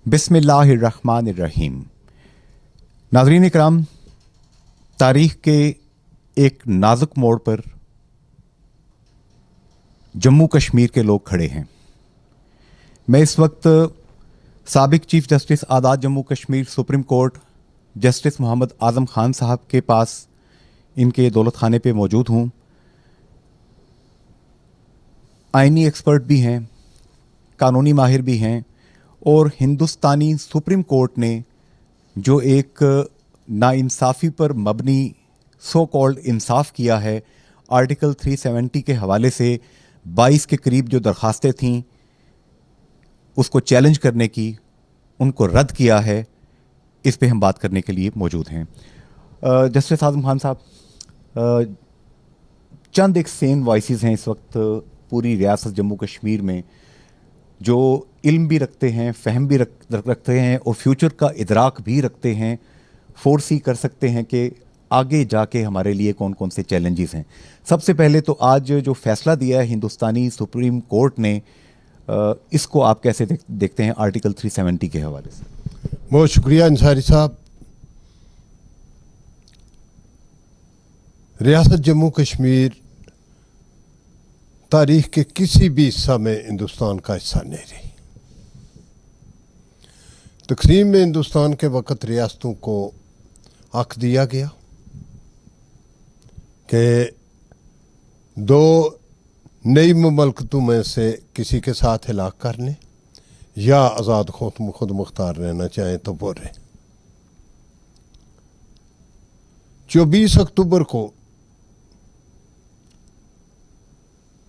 बिस्मिल्लाहिर्रहमानिर्रहीम। नाज़रीन इकराम, तारीख़ के एक नाजुक मोड़ पर जम्मू कश्मीर के लोग खड़े हैं। मैं इस वक्त साबिक chief justice Azad Jammu Kashmir supreme court justice Mohammad Azam Khan Sahab के पास इनके दौलत खाने पे मौजूद हूँ। आइनी एक्सपर्ट भी हैं, कानूनी माहिर भी हैं और हिंदुस्तानी सुप्रीम कोर्ट ने जो एक नाइंसाफ़ी पर मबनी सो कॉल्ड इंसाफ किया है, आर्टिकल 370 के हवाले से 22 के करीब जो दरखास्तें थीं उसको चैलेंज करने की, उनको रद्द किया है। इस पे हम बात करने के लिए मौजूद हैं। जस्टिस आज़म खान साहब, चंद एक सेन वॉइसेस हैं इस वक्त पूरी रियासत जम्मू कश्मीर में जो इल्म भी रखते हैं, फ़हम भी रखते हैं और फ्यूचर का इदराक भी रखते हैं, फोरसी कर सकते हैं कि आगे जाके हमारे लिए कौन कौन से चैलेंजेस हैं। सबसे पहले तो आज जो फैसला दिया है हिंदुस्तानी सुप्रीम कोर्ट ने, इसको आप कैसे देखते हैं आर्टिकल 370 के हवाले से? बहुत शुक्रिया अंसारी साहब। रियासत जम्मू कश्मीर तारीख के किसी भी हिस्सा में हिंदुस्तान का हिस्सा नहीं रही। तकसीम में हिंदुस्तान के वक़्त रियासतों को हक दिया गया कि दो नई ममलकतों में से किसी के साथ हिलाक कर लें या आज़ाद खुद मुख्तार रहना चाहें तो वो रहें। 24 अक्टूबर को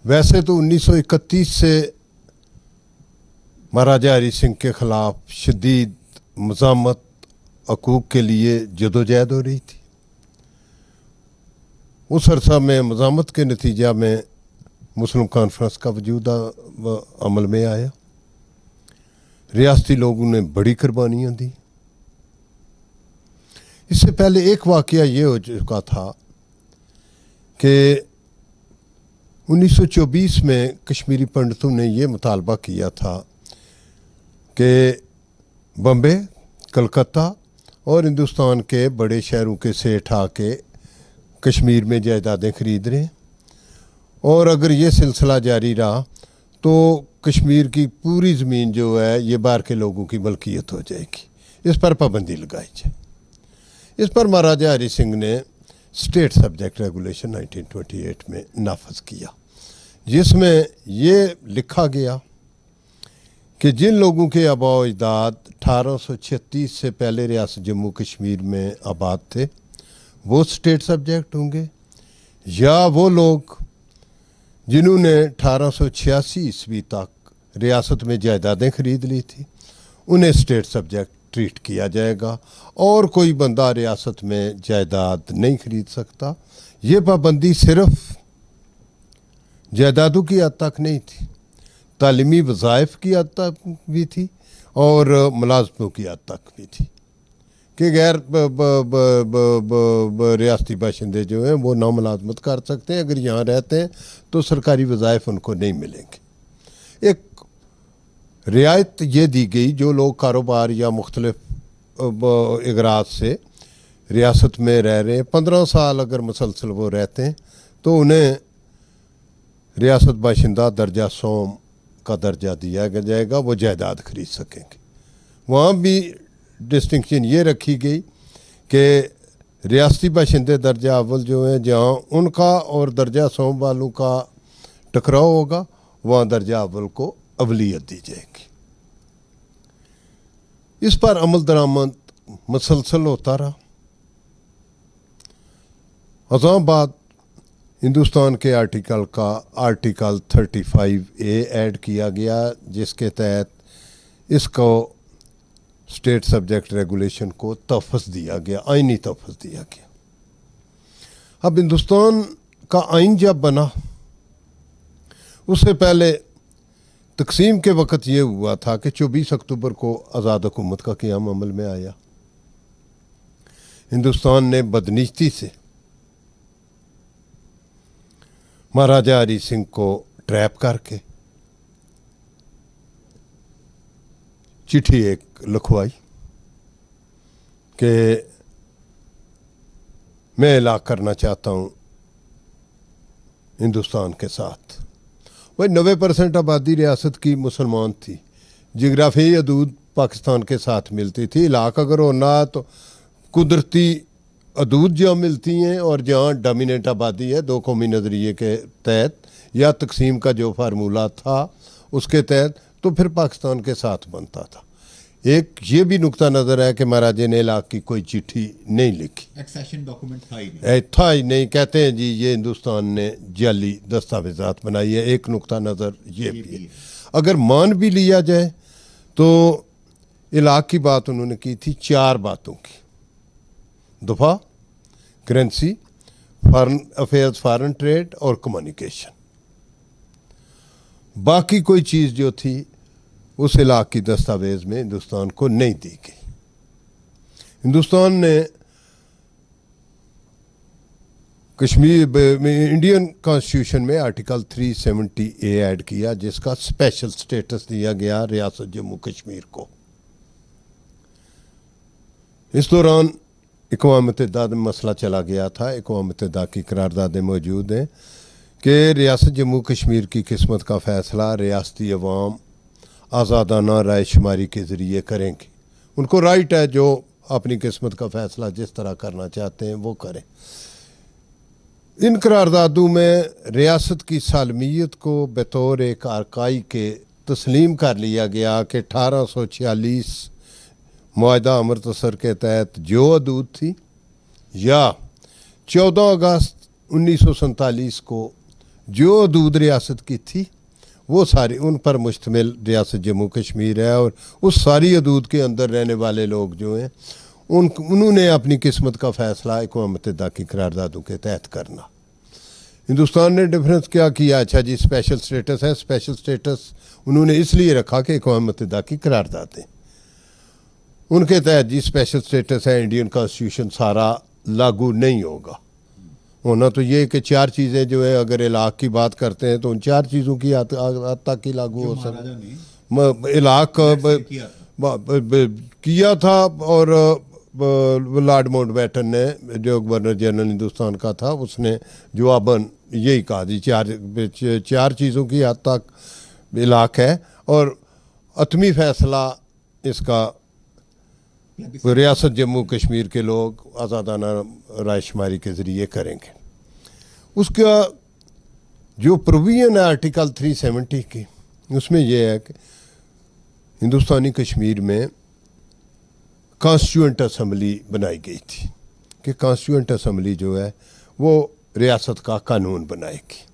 वैसे तो 1931 से महाराजा हरी सिंह के ख़िलाफ़ शदीद मज़ामत हकूक़ के लिए जदोजहद हो रही थी। उस अरसा में मज़ामत के नतीजा में मुस्लिम कॉन्फ्रेंस का वजूद अमल में आया। रियासती लोगों ने बड़ी कुर्बानियाँ दी। इससे पहले एक वाक़या ये हो चुका था कि 1924 में कश्मीरी पंडितों ने ये मुतालबा किया था कि बम्बे, कलकत्ता और हिंदुस्तान के बड़े शहरों के सेठ आके कश्मीर में जायदादें खरीद रहे हैं और अगर ये सिलसिला जारी रहा तो कश्मीर की पूरी ज़मीन जो है ये बाहर के लोगों की मलकियत हो जाएगी। इस पर पाबंदी लगाई जाए। इस पर महाराजा हरी सिंह ने स्टेट सब्जेक्ट रेगुलेशन 1928 में नाफज किया, जिसमें ये लिखा गया कि जिन लोगों के आबा अजदाद 1836 से पहले रियासत जम्मू कश्मीर में आबाद थे वो स्टेट सब्जेक्ट होंगे, या वो लोग जिन्होंने 1886 ईस्वी तक रियासत में जायदादें खरीद ली थी उन्हें स्टेट सब्जेक्ट ट्रीट किया जाएगा और कोई बंदा रियासत में जायदाद नहीं खरीद सकता। ये पाबंदी सिर्फ जायदादों की हद तक नहीं थी, तालीमी वज़ाइफ की हद तक भी थी और मुलाजमतों की हद तक भी थी कि गैर रियासती बाशिंदे जो हैं वो ना मुलाजमत कर सकते हैं। अगर यहाँ रहते हैं तो सरकारी वज़ाइफ उनको नहीं मिलेंगे। एक रियायत ये दी गई, जो लोग कारोबार या मुख्तलिफ इगराज से रियासत में रह रहे हैं, 15 साल अगर मुसलसल वो रहते हैं तो उन्हें रियासत बाशिंदा दर्जा सोम का दर्जा दिया जाएगा, वो जायदाद खरीद सकेंगे। वहाँ भी डिस्टिंक्शन ये रखी गई कि रियासती बाशिंदे दर्जा अव्वल जो हैं, जहाँ उनका और दर्जा सोम वालों का टकराव होगा वहाँ दर्जा अव्वल को अवलियत दी जाएगी। इस पर अमल दरामद मुसलसल होता रहा। अज़ां बाद हिंदुस्तान के आर्टिकल 35A ऐड किया गया, जिसके तहत इसको स्टेट सब्जेक्ट रेगुलेशन को तहफ़्फ़ुज़ दिया गया, आइनी तहफ़्फ़ुज़ दिया गया। अब हिंदुस्तान का आइन जब बना उससे पहले तकसीम के वक़्त ये हुआ था कि 24 अक्टूबर को आज़ाद हुकूमत का क़याम अमल में आया। हिंदुस्तान ने बदनीति से महाराजा हरी सिंह को ट्रैप करके चिट्ठी एक लिखवाई कि मैं इलाक़ करना चाहता हूँ हिंदुस्तान के साथ। वही 90% आबादी रियासत की मुसलमान थी, जिग्राफी हदूद पाकिस्तान के साथ मिलती थी। इलाक़ अगर होना तो कुदरती हदूद जहाँ मिलती हैं और जहाँ डोमिनेंट आबादी है, दो कौमी नज़रिए के तहत या तकसीम का जो फार्मूला था उसके तहत, तो फिर पाकिस्तान के साथ बनता था। एक ये भी नुक्ता नज़र है कि महाराजे ने इलाक़ की कोई चिट्ठी नहीं लिखी, एक्सेशन डॉक्यूमेंट था ही नहीं। कहते हैं जी ये हिंदुस्तान ने जाली दस्तावेज़ात बनाई है। एक नुक्ता नज़र ये भी है। अगर मान भी लिया जाए तो इलाक़ की बात उन्होंने की थी 4 बातों की: दफ़ा, currency, foreign affairs, foreign trade और कम्युनिकेशन। बाकी कोई चीज़ जो थी उस इलाक़ की दस्तावेज़ में हिंदुस्तान को नहीं दी गई। हिंदुस्तान ने कश्मीर इंडियन कॉन्स्टिट्यूशन में आर्टिकल 370A ऐड किया, जिसका स्पेशल स्टेटस दिया गया रियासत जम्मू कश्मीर को। इस दौरान अक़वाम मुत्तहिदा में मसला चला गया था। अक़वाम मुत्तहिदा की करारदादें मौजूद हैं कि रियासत जम्मू कश्मीर की किस्मत का फ़ैसला रियासती अवाम आज़ादाना राय शुमारी के ज़रिए करेंगे। उनको राइट है जो अपनी किस्मत का फ़ैसला जिस तरह करना चाहते हैं वो करें। इन करारदादों में रियासत की सालमियत को बतौर एक आरकाई के तस्लीम कर लिया गया कि 1846 मुआहदा अमृतसर के तहत जो हदूद थी या 14 अगस्त 1947 को जो हदूद रियासत की थी वो सारी उन पर मुश्तमिल रियासत जम्मू कश्मीर है। और उस सारी हदूद के अंदर रहने वाले लोग जो हैं उन्होंने अपनी किस्मत का फ़ैसला अक़वाम मुत्तहिदा की करारदादों के तहत करना। हिंदुस्तान ने डिफरेंस क्या किया? अच्छा जी, स्पेशल स्टेटस है। स्पेशल स्टेटस उन्होंने इसलिए रखा कि अक़वाम मुत्तहिदा की करारदादें उनके तहत जी स्पेशल स्टेटस है, इंडियन कॉन्स्टिट्यूशन सारा लागू नहीं होगा। होना तो ये कि 4 चीज़ें जो है अगर इलाक़ की बात करते हैं तो उन 4 चीज़ों की हद तक ही लागू हो सकती। इलाक़ किया था और लॉर्ड माउंटबेटन ने, जो गवर्नर जनरल हिंदुस्तान का था, उसने जवाबन यही कहा जी 4 चीज़ों की हद तक इलाक़ है और अतमी फ़ैसला इसका रियासत जम्मू कश्मीर के लोग आज़ादाना रायशुमारी के ज़रिए करेंगे। उसका जो प्रोविजन है आर्टिकल 370 की, उसमें यह है कि हिंदुस्तानी कश्मीर में कॉन्स्टिट्यूएंट असम्बली बनाई गई थी कि कॉन्स्टिट्यूएंट असम्बली जो है वो रियासत का कानून बनाएगी।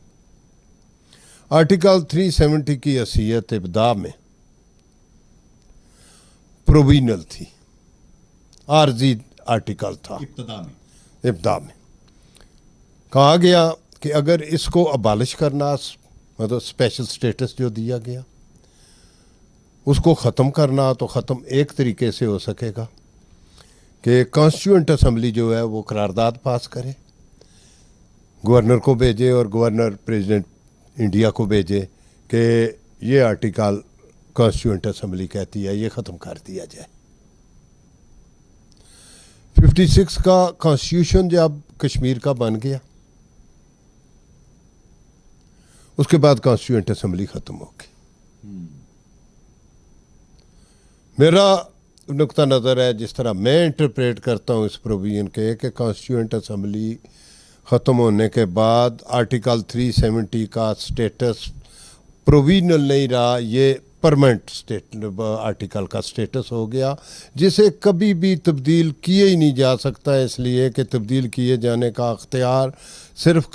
आर्टिकल 370 की हैसियत इब्दा में प्रोविजनल थी, आर्जी आर्टिकल था। इब्दा में कहा गया कि अगर इसको अबालिश करना, मतलब स्पेशल स्टेटस जो दिया गया उसको ख़त्म करना, तो ख़त्म एक तरीके से हो सकेगा कि कॉन्स्टिट्यूएंट असम्बली जो है वो करारदाद पास करे, गवर्नर को भेजे और गवर्नर प्रेसिडेंट इंडिया को भेजे कि ये आर्टिकल कॉन्स्टिट्यूएंट असम्बली कहती है ये ख़त्म कर दिया जाए। 56 का कॉन्स्टिट्यूशन जब कश्मीर का बन गया उसके बाद कॉन्स्टिट्यूएंट असम्बली ख़त्म हो गई। मेरा नुक्ता नज़र है, जिस तरह मैं इंटरप्रेट करता हूँ इस प्रोविजन के, कि कॉन्स्टिट्यूएंट असम्बली ख़त्म होने के बाद आर्टिकल 370 का स्टेटस प्रोविजनल नहीं रहा, ये परमानेंट आर्टिकल का स्टेटस हो गया, जिसे कभी भी तब्दील किए ही नहीं जा सकता, इसलिए कि तब्दील किए जाने का अख्तियार सिर्फ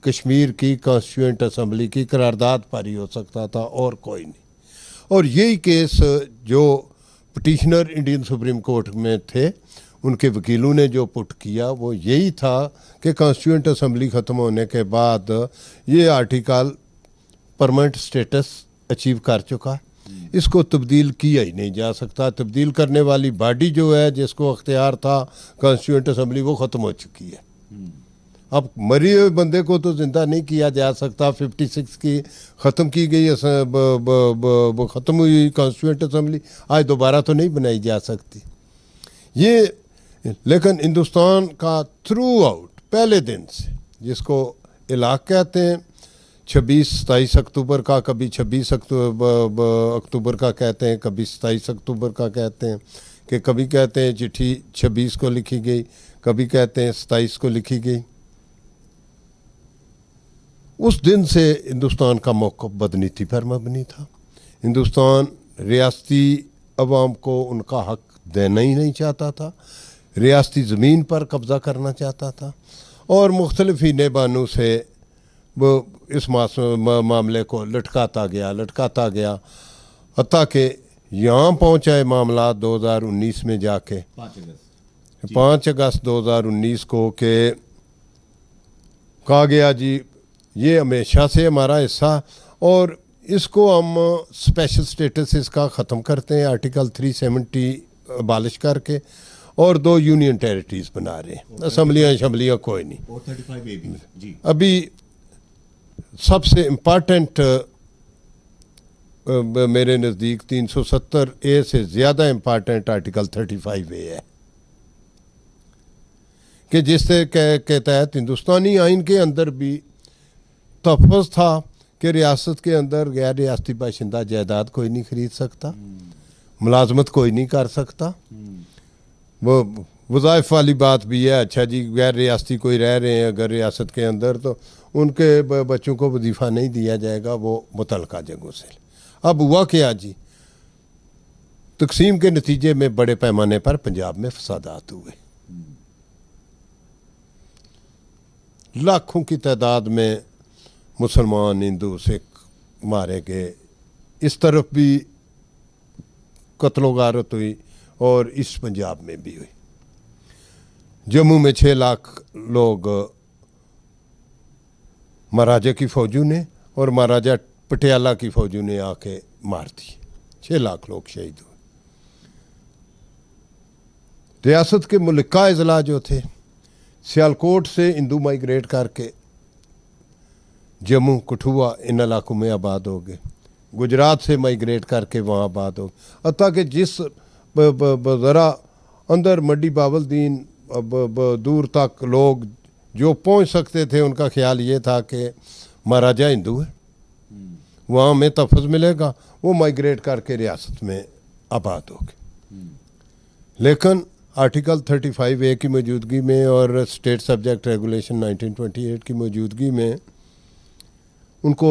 कश्मीर की कॉन्स्टिट्यूएंट असम्बली की करारदाद पर ही हो सकता था और कोई नहीं। और यही केस जो पिटिशनर इंडियन सुप्रीम कोर्ट में थे, उनके वकीलों ने जो पुट किया वो यही था कि कॉन्स्टिट्यूएंट असम्बली ख़त्म होने के बाद ये आर्टिकल परमानेंट स्टेटस अचीव कर चुका, इसको तब्दील किया ही नहीं जा सकता। तब्दील करने वाली बॉडी जो है जिसको अख्तियार था कॉन्स्टिट्यूएंट असम्बली, वो ख़त्म हो चुकी है। अब मरे हुए बंदे को तो जिंदा नहीं किया जा सकता। 56 की ख़त्म की गई ख़त्म हुई कॉन्स्टिट्यूंट असम्बली आज दोबारा तो नहीं बनाई जा सकती ये। लेकिन हिंदुस्तान का थ्रू आउट पहले दिन से, जिसको इलाक़ कहते हैं, 26-27 अक्टूबर का, कभी 26 अक्टूबर का कहते हैं, कभी 27 अक्टूबर का कहते हैं, कि कभी कहते हैं चिट्ठी 26 को लिखी गई, कभी कहते हैं 27 को लिखी गई। उस दिन से हिंदुस्तान का मौक़िफ़ बदनीति पर मबनी था। हिंदुस्तान रियासती अवाम को उनका हक देना ही नहीं चाहता था, रियासती ज़मीन पर कब्ज़ा करना चाहता था, और मुख्तलिफ हीने बानों से वो इस मामले को लटकाता गया हत्ता कि यहाँ पहुँचा है मामला 2019 में जाके 5 अगस्त 2019 को के कहा गया जी ये हमेशा से हमारा हिस्सा, और इसको हम स्पेशल स्टेटस इसका ख़त्म करते हैं आर्टिकल 370 अबालिश करके, और 2 यूनियन टेरिटरीज बना रहे हैं, असम्बलियाँ कोई नहीं। और 35A भी जी। अभी सबसे इम्पॉर्टेंट मेरे नज़दीक 370A से ज़्यादा इम्पॉर्टेंट आर्टिकल 35A है, कि जिससे के तहत हिंदुस्तानी आइन के अंदर भी तहफ़्फ़ुज़ था कि रियासत के अंदर गैर रियासती बाशिंदा जायदाद कोई नहीं ख़रीद सकता, मुलाजमत कोई नहीं कर सकता। वो वज़ाइफ वाली बात भी है, अच्छा जी गैर रियासती कोई रह रहे हैं अगर रियासत के अंदर तो उनके बच्चों को वजीफ़ा नहीं दिया जाएगा, वो मुतल्लका जगहों से। अब हुआ क्या जी, तकसीम के नतीजे में बड़े पैमाने पर पंजाब में फसादात हुए, लाखों की तादाद में मुसलमान हिंदू सिख मारे गए, इस तरफ भी कत्लो गारत हुई और इस पंजाब में भी हुई। जम्मू में 6 लाख लोग महाराजा की फ़ौजों ने और महाराजा पटियाला की फ़ौजों ने आके मार दिए, 6 लाख लोग शहीद हुए। रियासत के मुल्का अजला जो थे सियालकोट से हिंदू माइग्रेट करके जम्मू कठुआ इन इलाकों में आबाद हो गए, गुजरात से माइग्रेट करके वहाँ आबाद हो, हत्ता कि जिस ज़रा अंदर मड्डी बावलदीन दूर तक लोग जो पहुँच सकते थे उनका ख्याल ये था कि महाराजा हिंदू है, वहाँ में तहफ़्फ़ुज़ मिलेगा, वो माइग्रेट करके रियासत में आबाद हो गए। लेकिन आर्टिकल 35A की मौजूदगी में और स्टेट सब्जेक्ट रेगुलेशन 1928 की मौजूदगी में उनको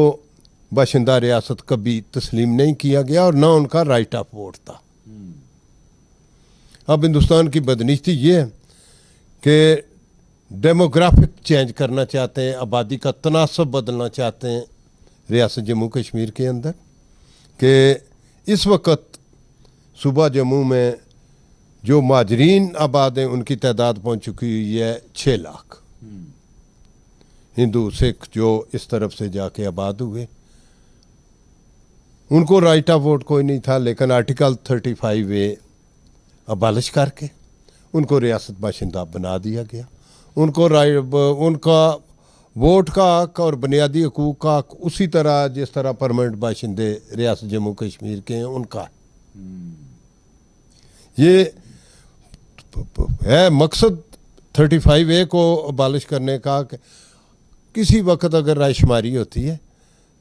बाशिंदा रियासत कभी तस्लीम नहीं किया गया और ना उनका राइट ऑफ वोट था। अब हिंदुस्तान की बदनीति ये है कि डेमोग्राफिक चेंज करना चाहते हैं, आबादी का तनासब बदलना चाहते हैं रियासत जम्मू कश्मीर के अंदर, कि इस वक्त सूबा जम्मू में जो माजरीन आबाद हैं उनकी तादाद पहुँच चुकी हुई है 6 लाख। हिंदू सिख जो इस तरफ से जाके आबाद हुए, उनको राइट ऑफ वोट कोई नहीं था, लेकिन आर्टिकल 35A अबालिश करके उनको रियासत बाशिंदा बना दिया गया। उनको उनका वोट का हक और बुनियादी हकूक़ का हक उसी तरह जिस तरह परमानेंट बाशिंदे रियासत जम्मू कश्मीर के हैं उनका। ये है मकसद 35A को अबालिश करने का, किसी वक्त अगर रायशुमारी होती है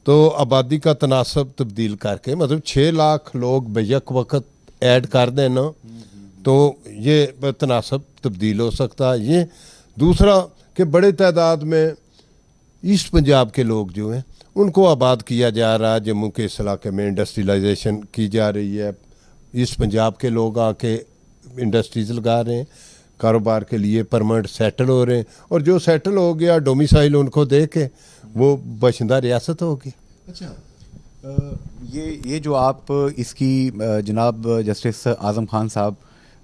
तो आबादी का तनासब तब्दील करके, मतलब 6 लाख लोग बेयक वक्त ऐड कर देना तो ये तनासब तब्दील हो सकता है। ये दूसरा कि बड़े तादाद में ईस्ट पंजाब के लोग जो हैं उनको आबाद किया जा रहा है, जम्मू के इस इलाके में इंडस्ट्रियलाइजेशन की जा रही है, ईस्ट पंजाब के लोग आके इंडस्ट्रीज लगा रहे हैं, कारोबार के लिए परमानेंट सेटल हो रहे हैं, और जो सेटल हो गया डोमिसाइल उनको दे के वो बाशिंदा रियासत हो गई। अच्छा, ये जो आप इसकी जनाब जस्टिस आज़म खान साहब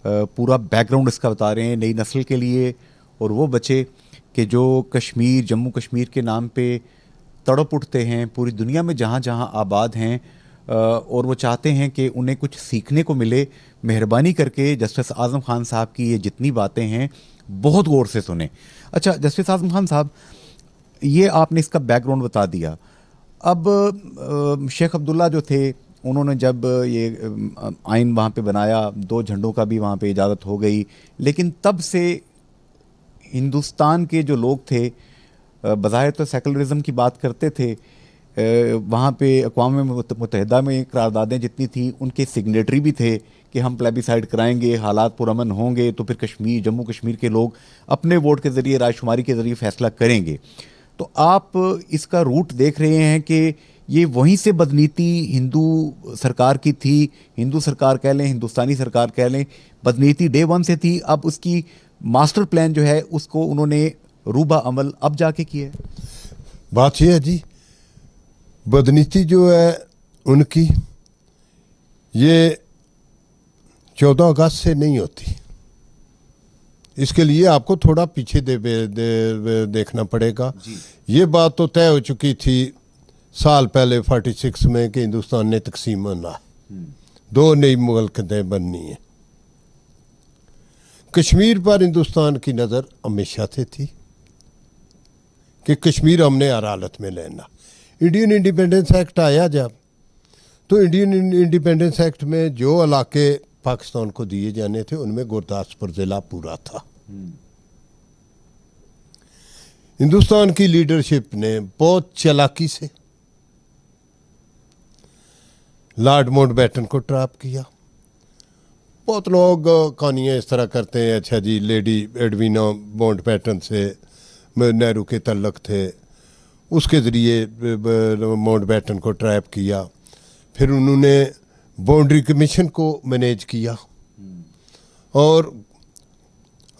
पूरा बैकग्राउंड इसका बता रहे हैं नई नस्ल के लिए, और वो बच्चे कि जो कश्मीर जम्मू कश्मीर के नाम पे तड़प उठते हैं पूरी दुनिया में जहाँ जहाँ आबाद हैं, और वो चाहते हैं कि उन्हें कुछ सीखने को मिले। मेहरबानी करके जस्टिस आज़म खान साहब की ये जितनी बातें हैं बहुत गौर से सुने। अच्छा जस्टिस आज़म खान साहब, ये आपने इसका बैकग्राउंड बता दिया। अब शेख अब्दुल्ला जो थे, उन्होंने जब ये आइन वहाँ पे बनाया, 2 झंडों का भी वहाँ पे इजाज़त हो गई, लेकिन तब से हिंदुस्तान के जो लोग थे बज़ाहिर तो सेकुलरिज्म की बात करते थे, वहाँ पे अक़वाम मुत्तहिदा में करारदादें जितनी थी उनके सिग्नेटरी भी थे कि हम प्लेबिसाइड कराएंगे, हालात पुरअमन होंगे तो फिर कश्मीर, जम्मू कश्मीर के लोग अपने वोट के ज़रिए, रायशुमारी के ज़रिए फ़ैसला करेंगे। तो आप इसका रूट देख रहे हैं कि ये वहीं से बदनीति हिंदू सरकार की थी, हिंदू सरकार कह लें, हिंदुस्तानी सरकार कह लें, बदनीति डे 1 से थी। अब उसकी मास्टर प्लान जो है उसको उन्होंने रूबा अमल अब जाके किया है। बात यह है जी, बदनीति जो है उनकी, ये 14 अगस्त से नहीं होती। इसके लिए आपको थोड़ा पीछे देखना पड़ेगा। ये बात तो तय हो चुकी थी साल पहले 46 में कि हिंदुस्तान ने तकसीम होना, 2 नई मुल्कतें बननी है। कश्मीर पर हिंदुस्तान की नज़र हमेशा से थी कि कश्मीर हमने हर हालत में लेना। इंडियन इंडिपेंडेंस एक्ट आया जब, तो इंडियन इंडिपेंडेंस एक्ट में जो इलाके पाकिस्तान को दिए जाने थे उनमें गुरदासपुर जिला पूरा था। हिंदुस्तान की लीडरशिप ने बहुत चालाकी से लॉर्ड माउंटबेटन को ट्रैप किया। बहुत लोग कहानियाँ इस तरह करते हैं, अच्छा जी लेडी एडविना माउंटबेटन से नेहरू के तल्लक थे, उसके ज़रिए माउंटबेटन को ट्रैप किया। फिर उन्होंने बाउंड्री कमीशन को मैनेज किया, और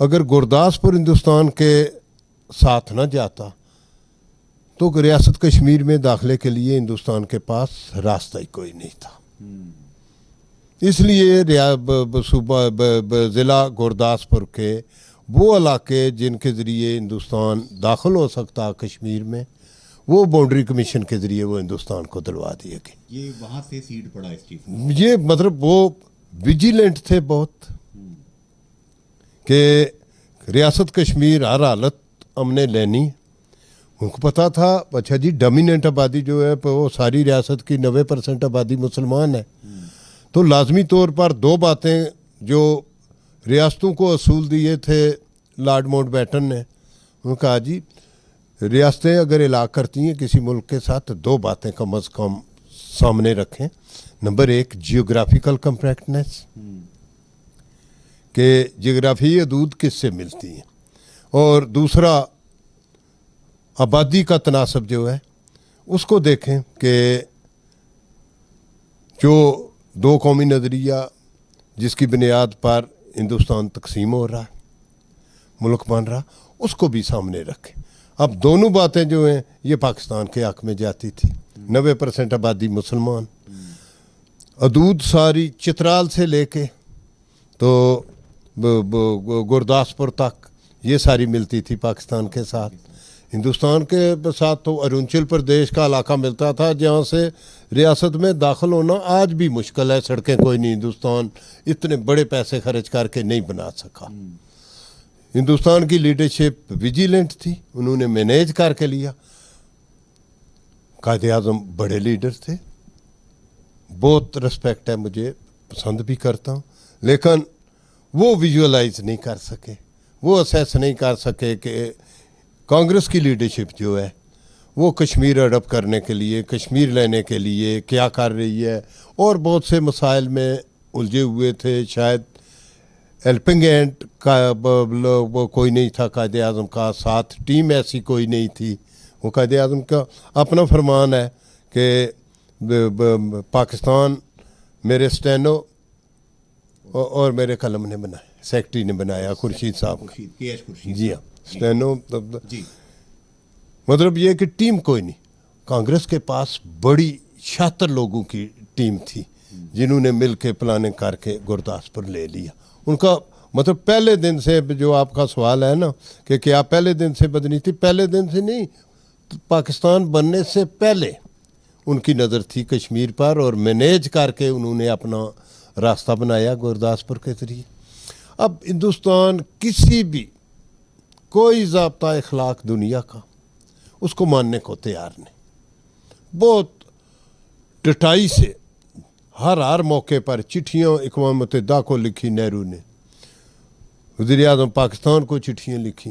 अगर गुरदासपुर हिंदुस्तान के साथ न जाता तो रियासत कश्मीर में दाखिले के लिए हिंदुस्तान के पास रास्ता ही कोई नहीं था। इसलिए सूबा ज़िला गुरदासपुर के वो इलाके जिनके ज़रिए हिंदुस्तान दाखिल हो सकता कश्मीर में, वो बाउंड्री कमीशन के ज़रिए वो हिंदुस्तान को दिलवा दिए गए। ये वहाँ से सीड पड़ा इस चीज़ में। ये मतलब वो विजिलेंट थे बहुत कि रियासत कश्मीर हर हालत हमने लेनी। उनको पता था, अच्छा जी डोमिनेंट आबादी जो है वो सारी रियासत की 90% आबादी मुसलमान है, तो लाजमी तौर पर 2 बातें जो रियासतों को असूल दिए थे लॉर्ड माउंटबेटन ने, उन्होंने कहा जी रियासतें अगर इलाक़ करती हैं किसी मुल्क के साथ तो 2 बातें कम अज़ कम सामने रखें। नंबर 1 जियोग्राफिकल कम्पैक्टनेस, कि जियोग्राफी हदूद किससे मिलती हैं, और दूसरा आबादी का तनासब जो है उसको देखें कि जो 2 कौमी नज़रिया जिसकी बुनियाद पर हिंदुस्तान तकसीम हो रहा है, मुल्क बन रहा, उसको भी सामने रखें। अब दोनों बातें जो हैं ये पाकिस्तान के हक़ में जाती थी। 90% आबादी मुसलमान, हदूद सारी चित्राल से लेके तो गुरदासपुर तक ये सारी मिलती थी पाकिस्तान के साथ। हिंदुस्तान के साथ तो अरुणाचल प्रदेश का इलाका मिलता था जहाँ से रियासत में दाखिल होना आज भी मुश्किल है, सड़कें कोई नहीं, हिंदुस्तान इतने बड़े पैसे खर्च करके नहीं बना सका। हिंदुस्तान की लीडरशिप विजिलेंट थी, उन्होंने मैनेज करके लिया। कायदे आज़म बड़े लीडर थे, बहुत रिस्पेक्ट है, मुझे पसंद भी करता हूँ, लेकिन वो विजुअलाइज नहीं कर सके, वो असेस नहीं कर सके कि कांग्रेस की लीडरशिप जो है वो कश्मीर अडॉप्ट करने के लिए, कश्मीर लेने के लिए क्या कर रही है, और बहुत से मसाइल में उलझे हुए थे। शायद हेल्पिंग हैंड का वो कोई नहीं था कायदे आज़म का, साथ टीम ऐसी कोई नहीं थी। वो कायदे आज़म का अपना फरमान है कि पाकिस्तान मेरे स्टेनो और मेरे कलम ने बनाया, सेक्रेटरी ने बनाया, खुर्शीद साहब, जी हाँ, स्टेनो जी। मतलब ये कि टीम कोई नहीं। कांग्रेस के पास बड़ी 76 लोगों की टीम थी जिन्होंने मिल के प्लानिंग करके गुरदासपुर ले लिया। उनका मतलब पहले दिन से, जो आपका सवाल है ना कि क्या पहले दिन से बदनीति, पहले दिन से नहीं, तो पाकिस्तान बनने से पहले उनकी नज़र थी कश्मीर पर और मैनेज करके उन्होंने अपना रास्ता बनाया गुरदासपुर के ज़रिए। अब हिंदुस्तान किसी भी कोई ज़ाब्ता अखलाक दुनिया का उसको मानने को तैयार नहीं। बहुत डटाई से हर मौके पर चिट्ठियाँ अक़वाम मुत्तहिदा को लिखी नेहरू ने, वज़ीर आज़म पाकिस्तान को चिट्ठियाँ लिखी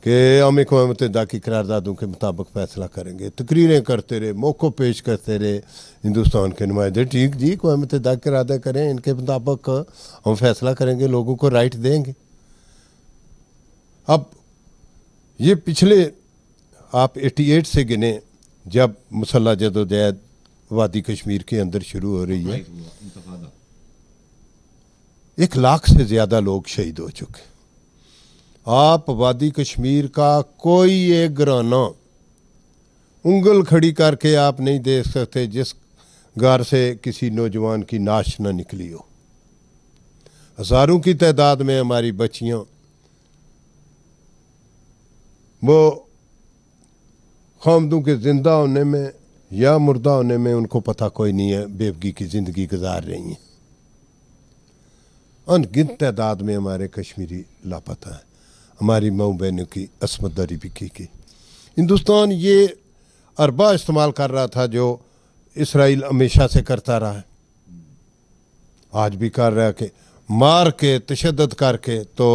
कि हम अक़वाम मुत्तहिदा की करारदादों के मुताबिक फ़ैसला करेंगे, तकरीरें करते रहे, मौक़ों पेश करते रहे हिंदुस्तान के नुमाइंदे, ठीक जी अक़वाम मुत्तहिदा की करारदा करें, इनके मुताबिक हम फ़ैसला करेंगे, लोगों को राइट देंगे। अब ये पिछले आप 88 से गिने जब मुसल्लह जदोजहद वादी कश्मीर के अंदर शुरू हो रही है, 1 लाख से ज़्यादा लोग शहीद हो चुके। आप वादी कश्मीर का कोई एक घराना उंगल खड़ी करके आप नहीं देख सकते जिस घर से किसी नौजवान की नाश न निकली हो। हज़ारों की तादाद में हमारी बच्चियां वो खामदों के ज़िंदा होने में या मुर्दा होने में उनको पता कोई नहीं है, बेवगी की ज़िंदगी गुजार रही हैं। अनगिनत तादाद में हमारे कश्मीरी लापता हैं। हमारी माऊ बहनों की असमत दरी भी की गई। हिंदुस्तान ये अरबा इस्तेमाल कर रहा था जो इसराइल हमेशा से करता रहा है, आज भी कर रहा है कि मार के तशद्दुद करके तो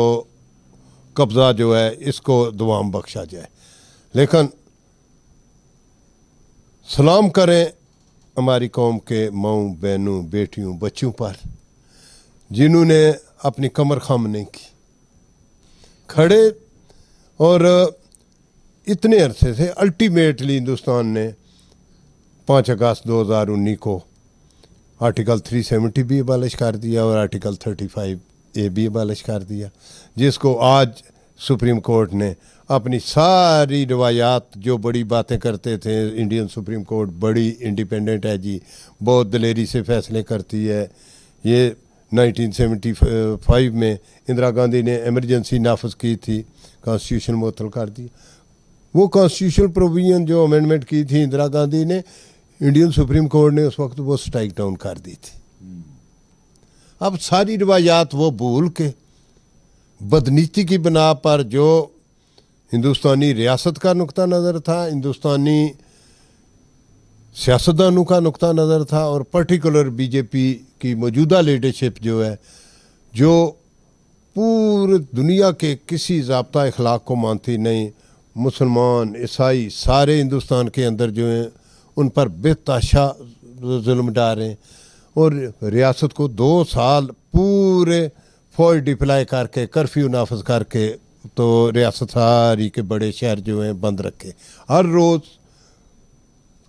कब्ज़ा जो है इसको दुआम बख्शा जाए। लेकिन सलाम करें हमारी कौम के माऊ बहनों बेटियों बच्चों पर जिन्होंने अपनी कमर खम नहीं की, खड़े और इतने अरसे से अल्टीमेटली हिंदुस्तान ने 5 अगस्त 2019 को आर्टिकल 370 भी अबालिश कर दिया और आर्टिकल 35A भी अबालिश कर दिया, जिसको आज सुप्रीम कोर्ट ने अपनी सारी रवायात जो बड़ी बातें करते थे, इंडियन सुप्रीम कोर्ट बड़ी इंडिपेंडेंट है जी, बहुत दलेरी से फैसले करती है। ये 1975 में इंदिरा गांधी ने एमरजेंसी नाफज की थी, कॉन्स्टिट्यूशन मुअत्तल कर दिया। वो कॉन्स्टिट्यूशनल प्रोविजन जो अमेंडमेंट की थी इंदिरा गांधी ने, इंडियन सुप्रीम कोर्ट ने उस वक्त वो स्ट्राइक डाउन कर दी थी। अब सारी रवायात वो भूल के बदनीति की बिना पर जो हिंदुस्तानी रियासत का नुक्ता नज़र था, हिंदुस्तानी सियासतदानों का नुक्ता नज़र था और पर्टिकुलर बीजेपी की मौजूदा लीडरशिप जो है, जो पूरी दुनिया के किसी ज़ाब्ता अखलाक को मानती नहीं, मुसलमान ईसाई सारे हिंदुस्तान के अंदर जो हैं उन पर बेतहाशा जुल्म डाल रहे हैं और रियासत को 2 साल पूरे फौज डिप्लाई करके कर्फ्यू नाफज करके तो रियासत सारी के बड़े शहर जो हैं बंद रखे। हर रोज़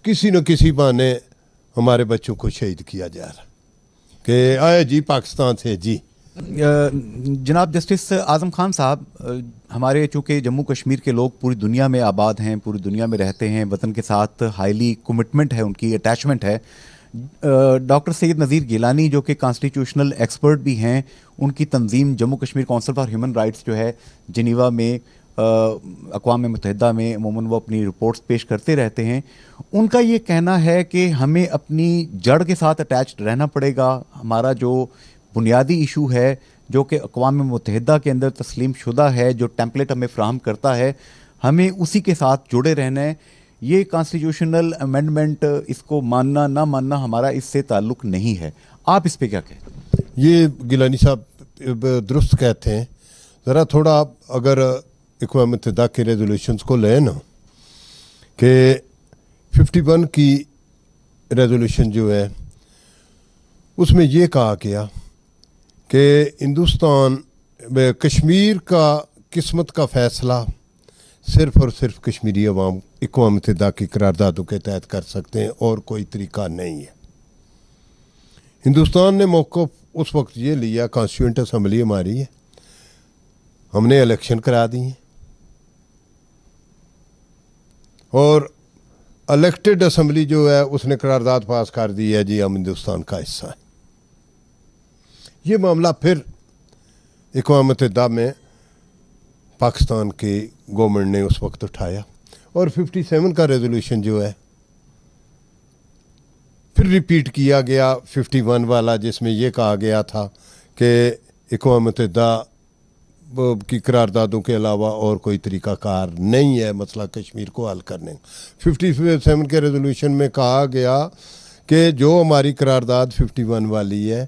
किसी न किसी बहाने हमारे बच्चों को शहीद किया जा रहा कि आए जी पाकिस्तान से जी। जनाब जस्टिस आज़म खान साहब, हमारे चूँकि जम्मू कश्मीर के लोग पूरी दुनिया में आबाद हैं, पूरी दुनिया में रहते हैं, वतन के साथ हाईली कमिटमेंट है, उनकी अटैचमेंट है। डॉक्टर सैयद नज़ीर गिलानी जो कि कॉन्स्टिट्यूशनल एक्सपर्ट भी हैं, उनकी तंजीम Jammu Kashmir council for human rights जो है जिनीवा में अक़वाम मुत्तहिदा में अमूमन वो अपनी रिपोर्ट्स पेश करते रहते हैं। उनका ये कहना है कि हमें अपनी जड़ के साथ अटैच्ड रहना पड़ेगा। हमारा जो बुनियादी इशू है जो कि अक़वाम मुत्तहिदा के अंदर तस्लीम शुदा है, जो टेम्पलेट हमें फ्राहम करता है, हमें उसी के साथ जुड़े रहना है। ये कॉन्स्टिट्यूशनल अमेंडमेंट इसको मानना ना मानना हमारा इससे ताल्लुक़ नहीं है। आप इस पे क्या कहते हैं? ये गिलानी साहब दुरुस्त कहते हैं। ज़रा थोड़ा अगर अक़वाम मुत्तहिदा के रेजोल्यूशंस को लें ना, कि 51 की रेजोल्यूशन जो है उसमें ये कहा गया कि हिंदुस्तान कश्मीर का किस्मत का फ़ैसला सिर्फ़ और सिर्फ कश्मीरी अवाम अक़वाम मुत्तहिदा की करारदादों के तहत कर सकते हैं और कोई तरीका नहीं है। हिंदुस्तान ने मौक़िफ़ उस वक्त ये लिया, कॉन्स्टिट्यूएंट असम्बली हमारी है, हमने इलेक्शन करा दी हैं और इलेक्टेड असम्बली जो है उसने करारदाद पास कर दी है जी हम हिंदुस्तान का हिस्सा है। ये मामला फिर अक़वाम मुत्तहिदा में पाकिस्तान की गवर्नमेंट ने उस वक्त उठाया और 57 का रेजोल्यूशन जो है फिर रिपीट किया गया 51 वाला, जिसमें ये कहा गया था कि अक़वाम मुत्तहिदा की करारदादों के अलावा और कोई तरीक़ाकार नहीं है मसला कश्मीर को हल करने। 57 के रेजोल्यूशन में कहा गया कि जो हमारी करारदाद 51 वाली है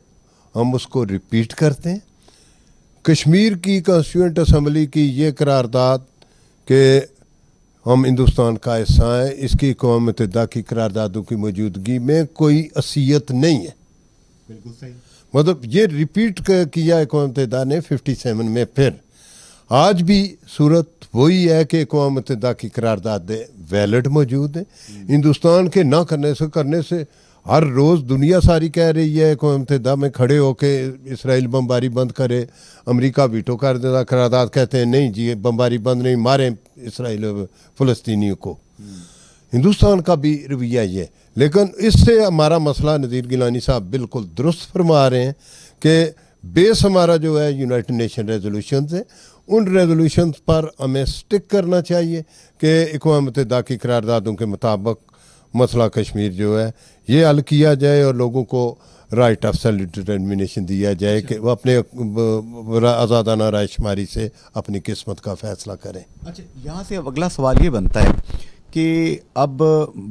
हम उसको रिपीट करते हैं। कश्मीर की कॉन्स्टिट्यूएंट असम्बली की ये करारदाद कि हम हिंदुस्तान का हिस्सा हैं, इसकी अक़वाम मुत्तहिदा की करारदादों की मौजूदगी में कोई असियत नहीं है। बिल्कुल सही। मतलब ये रिपीट किया अक़वाम मुत्तहिदा ने 57 में। फिर आज भी सूरत वही है कि अक़वाम मुत्तहिदा की करारदादें वैलिड मौजूद हैं। हिंदुस्तान के ना करने से हर रोज़ दुनिया सारी कह रही है अक़वाम मुत्तहिदा में खड़े होके इसराइल बमबारी बंद करे, अमेरिका वीटो कर देता करारदाद, कहते हैं नहीं जी बमबारी बंद नहीं, मारें इसराइल फ़लस्तीनियों को। हिंदुस्तान का भी रवैया ये, लेकिन इससे हमारा मसला नज़ीर गिलानी साहब बिल्कुल दुरुस्त फरमा रहे हैं कि बेस हमारा जो है यूनाइटेड नेशन रेजोल्यूशन है, उन रेजोल्यूशन पर हमें स्टिक करना चाहिए कि अक़वाम मुत्तहिदा की करारदादों के मुताबिक मसला कश्मीर जो है ये हल किया जाए और लोगों को राइट ऑफ सेल्फ डिटरमिनेशन दिया जाए कि वो अपने आज़ादाना रायशुमारी से अपनी किस्मत का फ़ैसला करें। अच्छा, यहाँ से अब अगला सवाल ये बनता है कि अब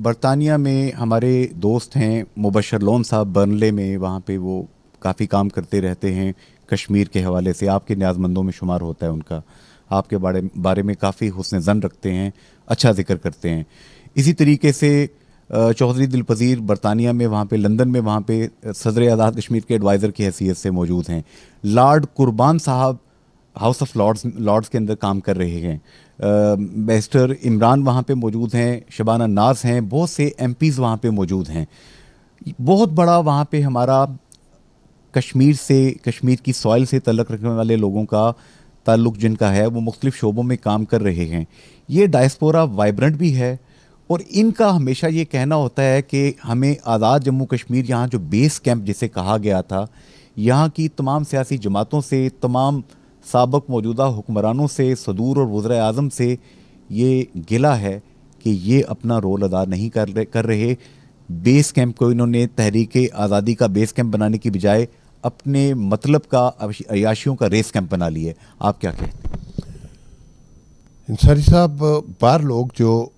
बरतानिया में हमारे दोस्त हैं मुबशर लोन साहब, बर्नले में, वहाँ पे वो काफ़ी काम करते रहते हैं कश्मीर के हवाले से, आपके न्याज़मंदों में शुमार होता है उनका, आपके बारे में काफ़ी हुस्न ज़न रखते हैं, अच्छा जिक्र करते हैं। इसी तरीके से चौधरी दिलपज़ीर बरतानिया में, वहाँ पे लंदन में, वहाँ पे सदर आज़ाद कश्मीर के एडवाइज़र की हैसियत से मौजूद हैं। लॉर्ड कुर्बान साहब हाउस ऑफ लॉर्ड्स के अंदर काम कर रहे हैं। बैरिस्टर इमरान वहाँ पे मौजूद हैं, शबाना नाज हैं, बहुत से एमपीज़ वहाँ पे मौजूद हैं। बहुत बड़ा वहाँ पे हमारा कश्मीर की सॉइल से तल्लुक़ रखने वाले लोगों का ताल्लुक़ जिनका है वो मुख्तलिफ़ शोबों में काम कर रहे हैं। ये डायस्पोरा वाइब्रेंट भी है और इनका हमेशा ये कहना होता है कि हमें आज़ाद जम्मू कश्मीर, यहाँ जो बेस कैंप जिसे कहा गया था, यहाँ की तमाम सियासी जमातों से, तमाम साबिक़ मौजूदा हुक्मरानों से, सदूर और वज़ीर आज़म से ये गिला है कि ये अपना रोल अदा नहीं कर रहे। बेस कैंप को इन्होंने तहरीक आज़ादी का बेस कैंप बनाने की बजाय अपने मतलब का अयाशियों का रेस कैंप बना लिए। आप क्या कहते हैं? इंसारी साहब, बाहर लोग जो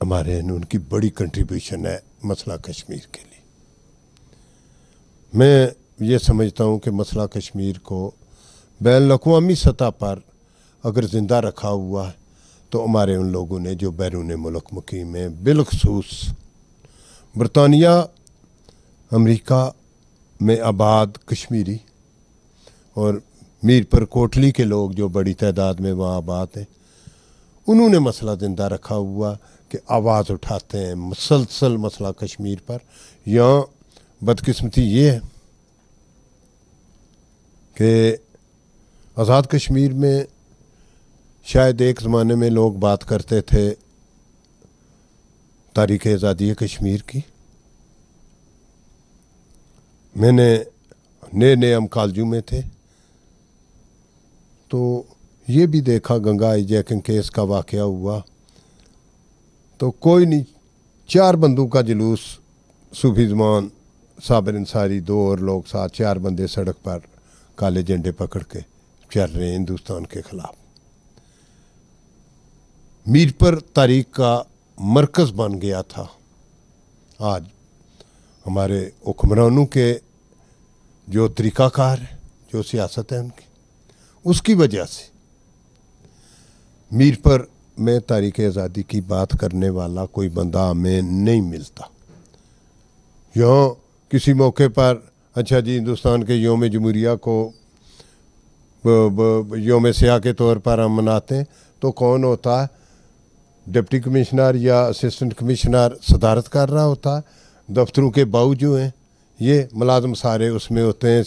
हमारे हैं उनकी बड़ी कंट्रीब्यूशन है मसला कश्मीर के लिए। मैं ये समझता हूँ कि मसला कश्मीर को बैनुल-अक़वामी सतह पर अगर ज़िंदा रखा हुआ है तो हमारे उन लोगों ने जो बैरून मुल्क मुकीम हैं, बिलखसूस बरतानिया अमेरिका में आबाद कश्मीरी और मीरपुर कोटली के लोग जो बड़ी तादाद में वहाँ आबाद हैं, उन्होंने मसला ज़िंदा रखा हुआ कि आवाज़ उठाते हैं मुसलसल मसला कश्मीर पर। यहाँ बदकिस्मती ये है कि आज़ाद कश्मीर में शायद एक ज़माने में लोग बात करते थे तारीख़ आज़ादी कश्मीर की। मैंने नए हम कॉलेजों में थे तो ये भी देखा, गंगा हाईजैकिंग केस का वाक़या हुआ तो कोई नहीं, 4 बंदों का जुलूस, सूफी ज़मान, साबिर अंसारी, 2 और लोग साथ, 4 बंदे सड़क पर काले झंडे पकड़ के चल रहे हैं हिंदुस्तान के ख़िलाफ़। मीरपुर तारीख का मरकज़ बन गया था। आज हमारे हुक्मरानों के जो तरीक़ाकार है, जो सियासत है उनकी, उसकी वजह से मीरपुर में तारीख़ आज़ादी की बात करने वाला कोई बंदा हमें नहीं मिलता। यहाँ किसी मौके पर अच्छा जी हिंदुस्तान के योम जमहूरिया को योम सियाह के तौर पर हम मनाते हैं तो कौन होता है? डिप्टी कमिश्नर या असिस्टेंट कमिश्नर सदारत कर रहा होता है। दफ्तरों के बाऊ जो हैं ये मुलाजम सारे उसमें होते हैं,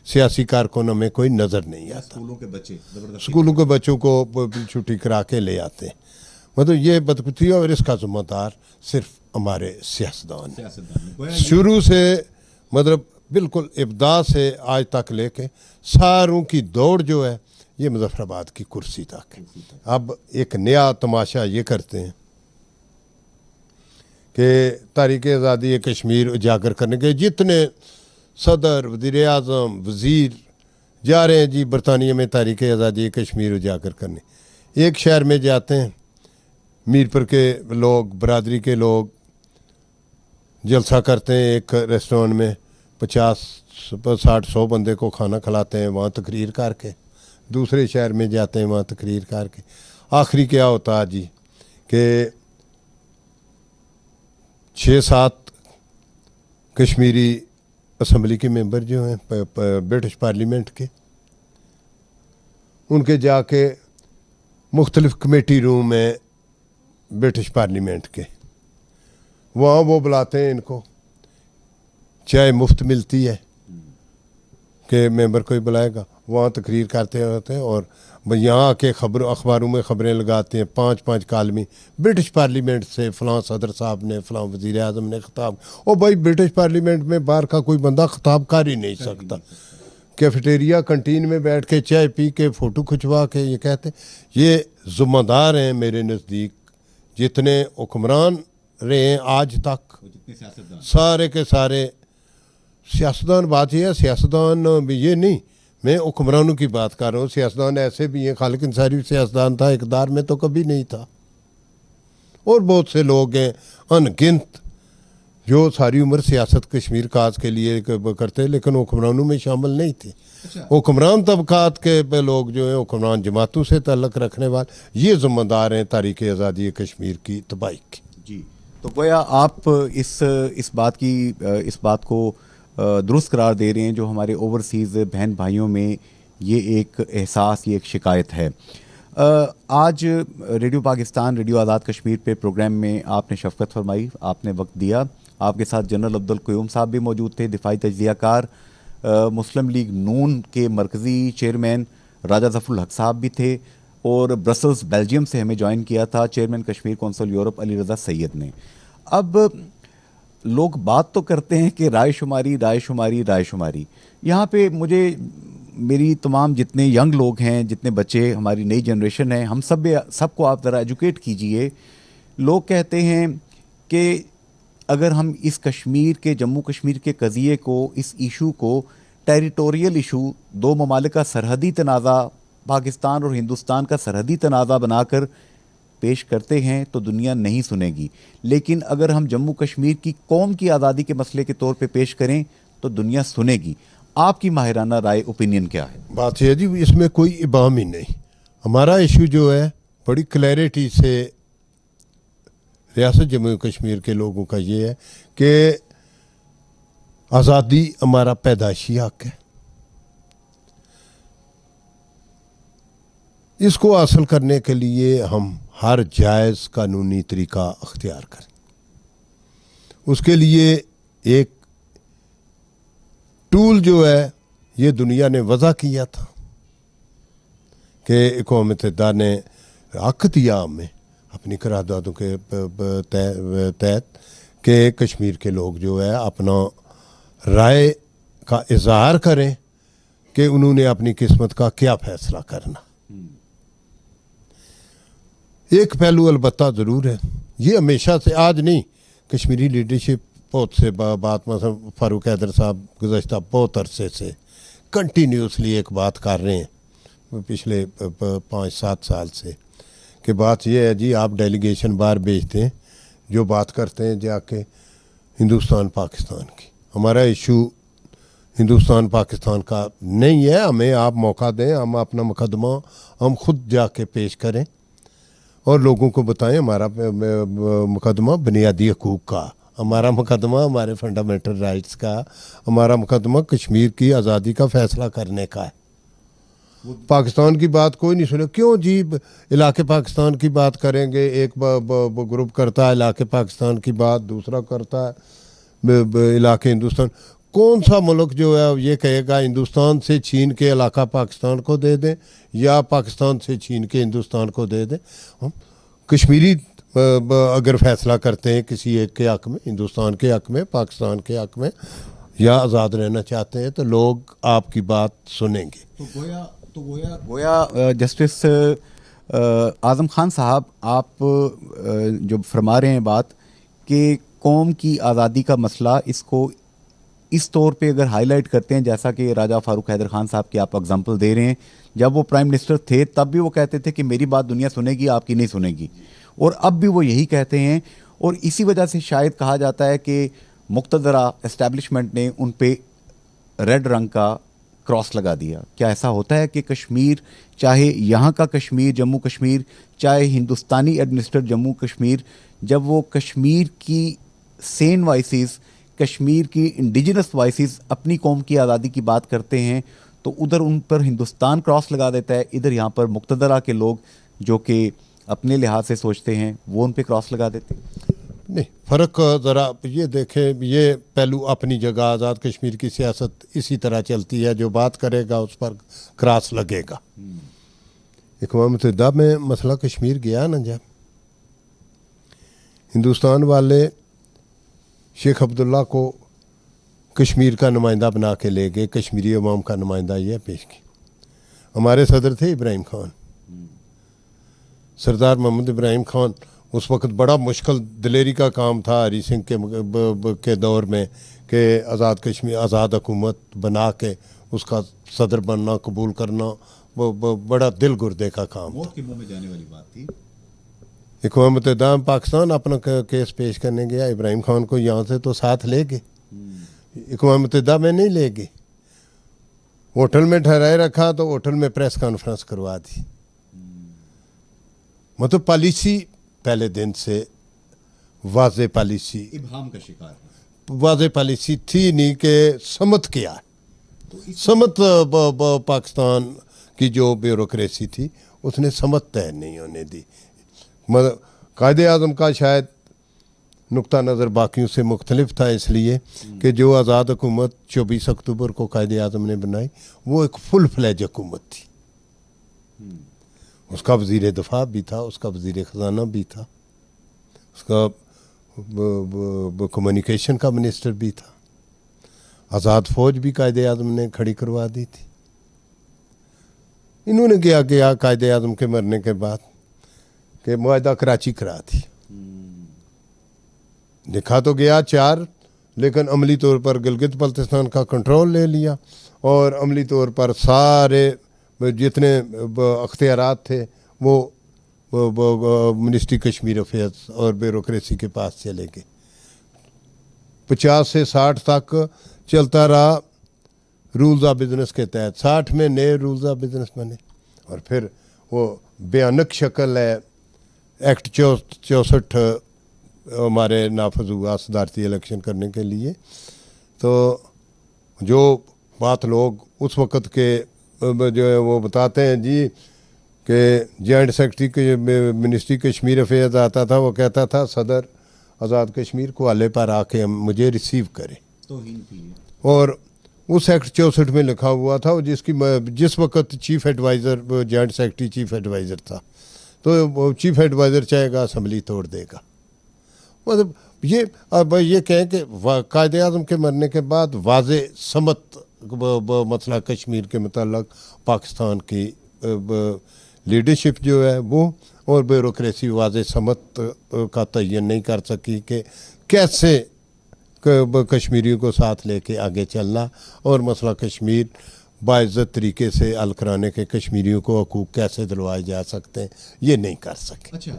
सियासी कारकुन हमें कोई नज़र नहीं आता। स्कूलों के बच्चों को छुट्टी करा के ले आते हैं। मतलब ये बदकिस्मती और इसका ज़िम्मेदार सिर्फ हमारे सियासतदान शुरू से, मतलब बिल्कुल इब्दा से आज तक लेके सारों की दौड़ जो है ये मुजफ्फराबाद की कुर्सी तक है। अब एक नया तमाशा ये करते हैं कि तारीख़ आज़ादी कश्मीर उजागर करने के जितने सदर, वज़ीर आज़म, वज़ीर जा रहे हैं जी बरतानिया में तारीख़ आज़ादी कश्मीर उजागर करने, एक शहर में जाते हैं, मीरपुर के लोग, बरादरी के लोग जलसा करते हैं, एक रेस्टोरेंट में 50-60-100 बंदे को खाना खिलाते हैं, वहाँ तकरीर करके दूसरे शहर में जाते हैं, वहाँ तकरीर करके आखिरी क्या होता है जी कि 6-7 कश्मीरी असम्बली के मेंबर जो हैं ब्रिटिश पार्लियामेंट के, उनके जाके मुख्तलिफ कमेटी रूम में ब्रिटिश पार्लियामेंट के, वहाँ वो बुलाते हैं इनको, चाय मुफ्त मिलती है कि मेंबर कोई बुलाएगा, वहाँ तकरीर करते होते हैं और यहाँ आके अखबारों में ख़बरें लगाते हैं, 5-5 कालमी ब्रिटिश पार्लियामेंट से फ़लाँ सदर साहब ने, फ़लाँ वज़ीर आज़म ने ख़िताब। और भाई ब्रिटिश पार्लियामेंट में बाहर का कोई बंदा ख़िताब कर ही नहीं सकता। कैफेटेरिया कंटीन में बैठ के चाय पी के फ़ोटो खिंचवा के ये कहते, ये ज़िम्मेदार हैं मेरे नज़दीक जितने हुक्मरान रहे हैं आज तक, सारे के सारे सियासतदान। बात यह है सियासतदान भी ये नहीं, मैं हुक्मरानों की बात कर रहा हूँ, सियासतदान ऐसे भी हैं, खालिद अंसारी सियासतदान था, इक़्तिदार में तो कभी नहीं था, और बहुत से लोग हैं अनगिनत जो सारी उम्र सियासत कश्मीर काज के लिए करते लेकिन हुक्मरानों में शामिल नहीं थे। हुक्मरान तबकात के लोग जो हैं, हुक्मरान जमातों से ताल्लुक़ रखने वाले, ये ज़िम्मेदार हैं तारीख़ आज़ादी कश्मीर की तबाही की। जी, तो गोया आप इस बात को दुरुस्त करार दे रहे हैं जो हमारे ओवरसीज़ बहन भाइयों में ये एक एहसास, ये एक शिकायत है। आज रेडियो पाकिस्तान, रेडियो आज़ाद कश्मीर पे प्रोग्राम में आपने शफ़क़त फरमाई, आपने वक्त दिया, आपके साथ जनरल अब्दुल क़य्यूम साहब भी मौजूद थे, दिफाई तजज़ियाकार, मुस्लिम लीग नून के मरकज़ी चेयरमैन राजा ज़फ़रुल हक साहब भी थे, और ब्रसल्स बेल्जियम से हमें ज्वाइन किया था chairman Kashmir council Europe Ali Raza Syed ने। अब लोग बात तो करते हैं कि रायशुमारी, यहाँ पे मुझे मेरी तमाम जितने यंग लोग हैं, जितने बच्चे हमारी नई जनरेशन है, हम सबको आप ज़रा एजुकेट कीजिए। लोग कहते हैं कि अगर हम इस कश्मीर के, जम्मू कश्मीर के कज़िये को, इस इशू को टेरिटोरियल इशू, दो ममालिक का सरहदी तनाज़ा, पाकिस्तान और हिंदुस्तान का सरहदी तनाज़ा बनाकर पेश करते हैं तो दुनिया नहीं सुनेगी, लेकिन अगर हम जम्मू कश्मीर की कौम की आज़ादी के मसले के तौर पे पेश करें तो दुनिया सुनेगी। आपकी माहिराना राय, ओपिनियन क्या है? बात यह जी, इसमें कोई इबाम ही नहीं। हमारा इशू जो है बड़ी क्लैरिटी से रियासत जम्मू कश्मीर के लोगों का ये है कि आज़ादी हमारा पैदाइशी हक है, इसको हासिल करने के लिए हम हर जायज़ कानूनी तरीका अख्तियार करें। उसके लिए एक टूल जो है ये दुनिया ने वज़ा किया था कि अक़वाम मुत्तहिदा ने हक़ दिया हमें अपनी करारदादों के तहत कि कश्मीर के लोग जो है अपना राय का इज़हार करें कि उन्होंने अपनी किस्मत का क्या फ़ैसला करना। एक पहलू अलबत्ता ज़रूर है, ये हमेशा से आज नहीं, कश्मीरी लीडरशिप बहुत से बात, मतलब फ़ारूक हैदर साहब गुज़श्ता बहुत अरसे से कंटिन्यूसली एक बात कर रहे हैं पिछले 5-7 साल से, कि बात यह है जी आप डेलीगेशन बाहर भेजते हैं जो बात करते हैं जाके हिंदुस्तान पाकिस्तान की। हमारा इशू हिंदुस्तान पाकिस्तान का नहीं है, हमें आप मौका दें, हम अपना मुकदमा हम खुद जाके पेश करें और लोगों को बताएं हमारा मुकदमा बुनियादी हकूक़ का, हमारा मुकदमा हमारे फंडामेंटल राइट्स का, हमारा मुकदमा कश्मीर की आज़ादी का फ़ैसला करने का है। पाकिस्तान की बात कोई नहीं सुने, क्यों जी इलाके पाकिस्तान की बात करेंगे, एक ग्रुप करता है इलाके पाकिस्तान की बात, दूसरा करता है इलाके हिंदुस्तान। कौन सा मुल्क जो है ये कहेगा हिंदुस्तान से छीन के इलाका पाकिस्तान को दे दें या पाकिस्तान से छीन के हिंदुस्तान को दे दें? हम कश्मीरी अगर फ़ैसला करते हैं किसी एक के हक़ में, हिंदुस्तान के हक़ में, पाकिस्तान के हक़ में, या आज़ाद रहना चाहते हैं तो लोग आपकी बात सुनेंगे। तो गोया जस्टिस आज़म खान साहब, आप जो फरमा रहे हैं बात कि कौम की आज़ादी का मसला, इसको इस तौर पे अगर हाईलाइट करते हैं, जैसा कि राजा फारूक हैदर खान साहब की आप एग्जांपल दे रहे हैं, जब वो प्राइम मिनिस्टर थे तब भी वो कहते थे कि मेरी बात दुनिया सुनेगी, आपकी नहीं सुनेगी, और अब भी वो यही कहते हैं। और इसी वजह से शायद कहा जाता है कि मुक़्तदरा एस्टेब्लिशमेंट ने उन पे रेड रंग का क्रॉस लगा दिया। क्या ऐसा होता है कि कश्मीर, चाहे यहाँ का कश्मीर, जम्मू कश्मीर, चाहे हिंदुस्तानी एडमिनिस्ट्रेटेड जम्मू कश्मीर, जब वो कश्मीर की सेन वॉइसेस, कश्मीर की इंडिजिनस वॉइसेस अपनी कौम की आज़ादी की बात करते हैं, तो उधर उन पर हिंदुस्तान क्रॉस लगा देता है, इधर यहाँ पर मुक़्तदरा के लोग जो कि अपने लिहाज से सोचते हैं वो उन पे क्रॉस लगा देते हैं? नहीं, फ़र्क ज़रा ये देखें, ये पहलू अपनी जगह, आज़ाद कश्मीर की सियासत इसी तरह चलती है, जो बात करेगा उस पर क्रॉस लगेगा। अक़वाम मुत्तहिदा में मसला कश्मीर गया ना, जब हिंदुस्तान वाले शेख अब्दुल्ला को कश्मीर का नुमाइंदा बना के ले गए, कश्मीरी अवाम का नुमाइंदा ये पेश की। हमारे सदर थे इब्राहिम खान, सरदार मोहम्मद इब्राहिम खान। उस वक्त बड़ा मुश्किल दिलेरी का काम था हरी सिंह के दौर में कि आज़ाद कश्मीर, आज़ाद हुकूमत बना के उसका सदर बनना, कबूल करना, वो बड़ा दिल गुर्दे का काम था। मौत के मुंह में जाने वाली बात थी। अक़वाम मुत्तहिदा में पाकिस्तान अपना केस पेश करने गया, इब्राहिम खान को यहाँ से तो साथ ले गए, अक़वाम मुत्तहिदा में नहीं ले गए। होटल में ठहराए रखा तो होटल में प्रेस कॉन्फ्रेंस करवा दी। मतलब पॉलिसी पहले दिन से वाज़े पॉलिसी, इब्हाम का शिकार है। वाज़े पॉलिसी थी नहीं कि समत क्या है। तो समत पाकिस्तान की जो ब्यूरोक्रेसी थी उसने समत तय नहीं होने दी। मतलब कायदे आज़म का शायद नुक्ता नज़र बाकियों से मुख्तलिफ था, इसलिए कि जो आज़ाद हुकूमत 24 अक्टूबर को कायदे आज़म ने बनाई वो एक फुल फ्लैज हुकूमत थी। उसका वज़ीर दफ़ा भी था, उसका वज़ीर ख़जाना भी था, उसका कम्युनिकेशन का मिनिस्टर भी था, आज़ाद फ़ौज भी कायदे आज़म ने खड़ी करवा दी थी। इन्होंने क्या कायदे आज़म के मरने के बाद कि मुआहदा कराची करा दी। लिखा तो गया 4, लेकिन अमली तौर पर गिलगित बल्तिस्तान का कंट्रोल ले लिया और अमली तौर पर सारे जितने अख्तियारात थे वो मिनिस्ट्री कश्मीर अफेयर्स और ब्यूरोक्रेसी के पास चले गए। 50 से 60 तक चलता रहा रूल्स ऑफ बिजनेस के तहत। 60 में नए रूल्स ऑफ बिजनेस बने और फिर वो भयानक शक्ल है एक्ट 64 हमारे नाफज हुआ सदारती इलेक्शन करने के लिए। तो जो बात लोग उस वक़्त के जो है वो बताते हैं जी कि जॉइंट सेक्रेटरी के मिनिस्ट्री कश्मीर अफेयर्स आता था, वो कहता था सदर आज़ाद कश्मीर को आले पर आके मुझे रिसीव करे। और उस एक्ट 64 में लिखा हुआ था, जिस वक्त chief advisor joint secretary chief advisor था, तो चीफ एडवाइज़र चाहेगा असम्बली तोड़ देगा। मतलब ये अब ये कहें कि कायदे आज़म के मरने के बाद वाज़े समत मसला कश्मीर के मतलब पाकिस्तान की लीडरशिप जो है वो और ब्यूरोक्रेसी वाज़े समत का तयन नहीं कर सकी कि कैसे कश्मीरियों को साथ लेके आगे चलना और मसला कश्मीर बाइज़्ज़त तरीके से हल कराने के कश्मीरियों को हकूक़ कैसे दिलवाए जा सकते हैं, ये नहीं कर सके। अच्छा,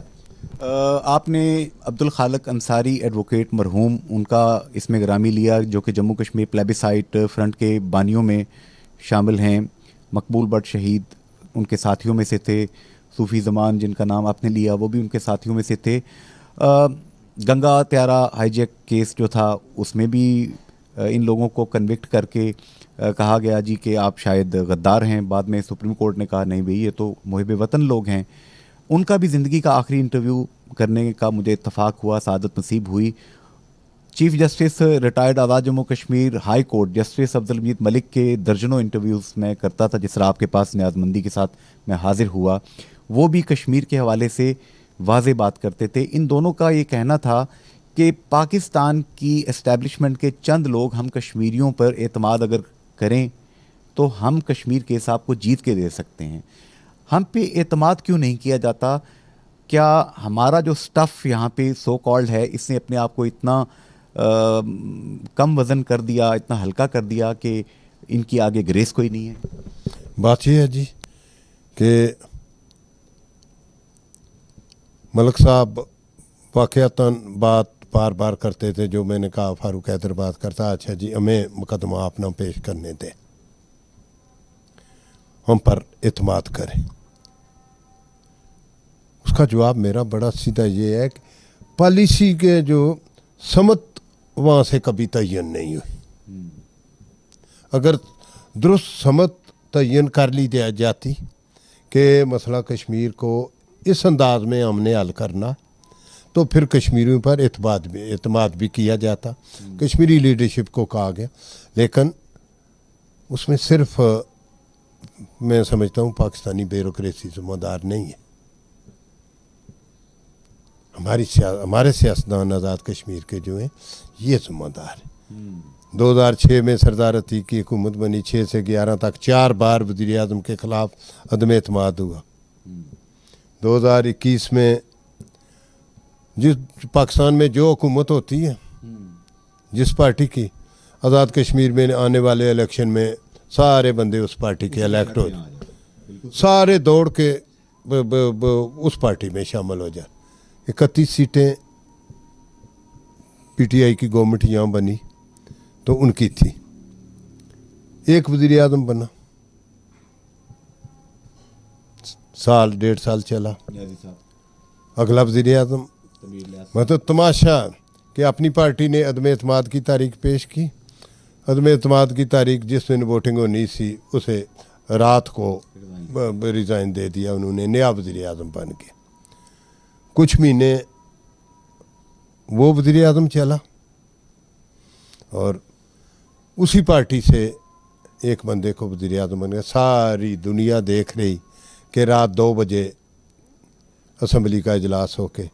आपने अब्दुल खालिक अंसारी एडवोकेट मरहूम, उनका इसमें ग्रामी लिया, जो कि जम्मू कश्मीर प्लेबिसाइट फ्रंट के बानियों में शामिल हैं। मकबूल भट्ट शहीद उनके साथियों में से थे। सूफ़ी ज़मान जिनका नाम आपने लिया वो भी उनके साथियों में से थे। गंगा त्यारा हाईजैक केस जो था उसमें भी इन लोगों को कन्विक्ट करके कहा गया जी कि आप शायद गद्दार हैं। बाद में सुप्रीम कोर्ट ने कहा नहीं भाई ये तो मुहिब वतन लोग हैं। उनका भी ज़िंदगी का आखिरी इंटरव्यू करने का मुझे इत्तफाक हुआ, सादत नसीब हुई। Chief justice retired Azad Jammu Kashmir high court justice Abdul Majeed Malik के दर्जनों इंटरव्यूज़ मैं करता था, जिस तरह आपके पास न्याज़मंदी के साथ मैं हाजिर हुआ। वो भी कश्मीर के हवाले से वाज़े बात करते थे। इन दोनों का ये कहना था कि पाकिस्तान की एस्टैब्लिशमेंट के चंद लोग हम कश्मीरियों पर एतमाद अगर करें तो हम कश्मीर केस आपको जीत के दे सकते हैं। हम पे एतमाद क्यों नहीं किया जाता? क्या हमारा जो स्टफ यहाँ पे सो कॉल्ड है, इसने अपने आप को इतना कम वजन कर दिया, इतना हल्का कर दिया कि इनकी आगे ग्रेस कोई नहीं है? बात यह है जी कि मलिक साहब वाक़यातन बात बार बार करते थे, जो मैंने कहा फारूक हैदर बात करता, अच्छा जी हमें मुकदमा अपना पेश करने दें, हम पर एतमाद करें। उसका जवाब मेरा बड़ा सीधा ये है कि पॉलिसी के जो समत वहाँ से कभी तयन नहीं हुई। अगर दुरुस्त समत तयन कर ली जाती कि मसला कश्मीर को इस अंदाज में हमने हल करना, तो फिर कश्मीरियों पर एतमाद भी किया जाता, कश्मीरी लीडरशिप को कहा गया। लेकिन उसमें सिर्फ मैं समझता हूँ पाकिस्तानी ब्यूरोक्रेसी जिम्मेदार नहीं है, हमारे सियासतदान आज़ाद कश्मीर के जो हैं ये जिम्मेदार है। 2006 में सरदार अतीक की हुकूमत बनी, 6 से 11 तक 4 बार वज़ीर आज़म के ख़िलाफ़ अदम एतमाद हुआ। 2021 में जिस पाकिस्तान में जो हुकूमत होती है जिस पार्टी की, आज़ाद कश्मीर में आने वाले इलेक्शन में सारे बंदे उस पार्टी के इलेक्ट हो जाए, सारे दौड़ के उस पार्टी में शामिल हो जाए। 31 सीटें पीटीआई की गवर्नमेंट यहाँ बनी तो उनकी थी, एक वज़ीर आज़म बना, साल 1.5 साल चला, अगला वज़ीर आज़म। मतलब तमाशा कि अपनी पार्टी ने अदम एतमाद की तारीख पेश की, अदम एतमाद की तारीख जिस दिन वोटिंग होनी सी उसे रात को रिज़ाइन दे दिया उन्होंने, नया वज़ीर आज़म बन के। कुछ महीने वो वज़ीर आज़म चला और उसी पार्टी से एक बंदे को वज़ीर आज़म बन गया। सारी दुनिया देख रही कि रात 2 बजे असम्बली का इजलास होके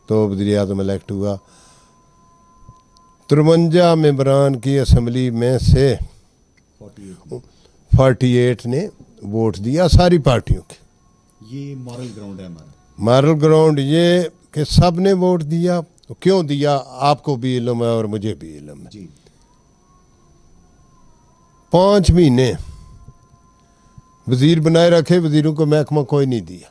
तो वज़ीर आज़म इलेक्ट हुआ। 53 मेंबरान की असम्बली में से 48 ने वोट दिया सारी पार्टियों के। ये मॉरल ग्राउंड है हमारा। मॉरल ग्राउंड ये कि सब ने वोट दिया। क्यों दिया आपको भी इल्म है और मुझे भी इल्म है। 5 महीने वज़ीर बनाए रखे, वज़ीरों को महकमा कोई नहीं दिया।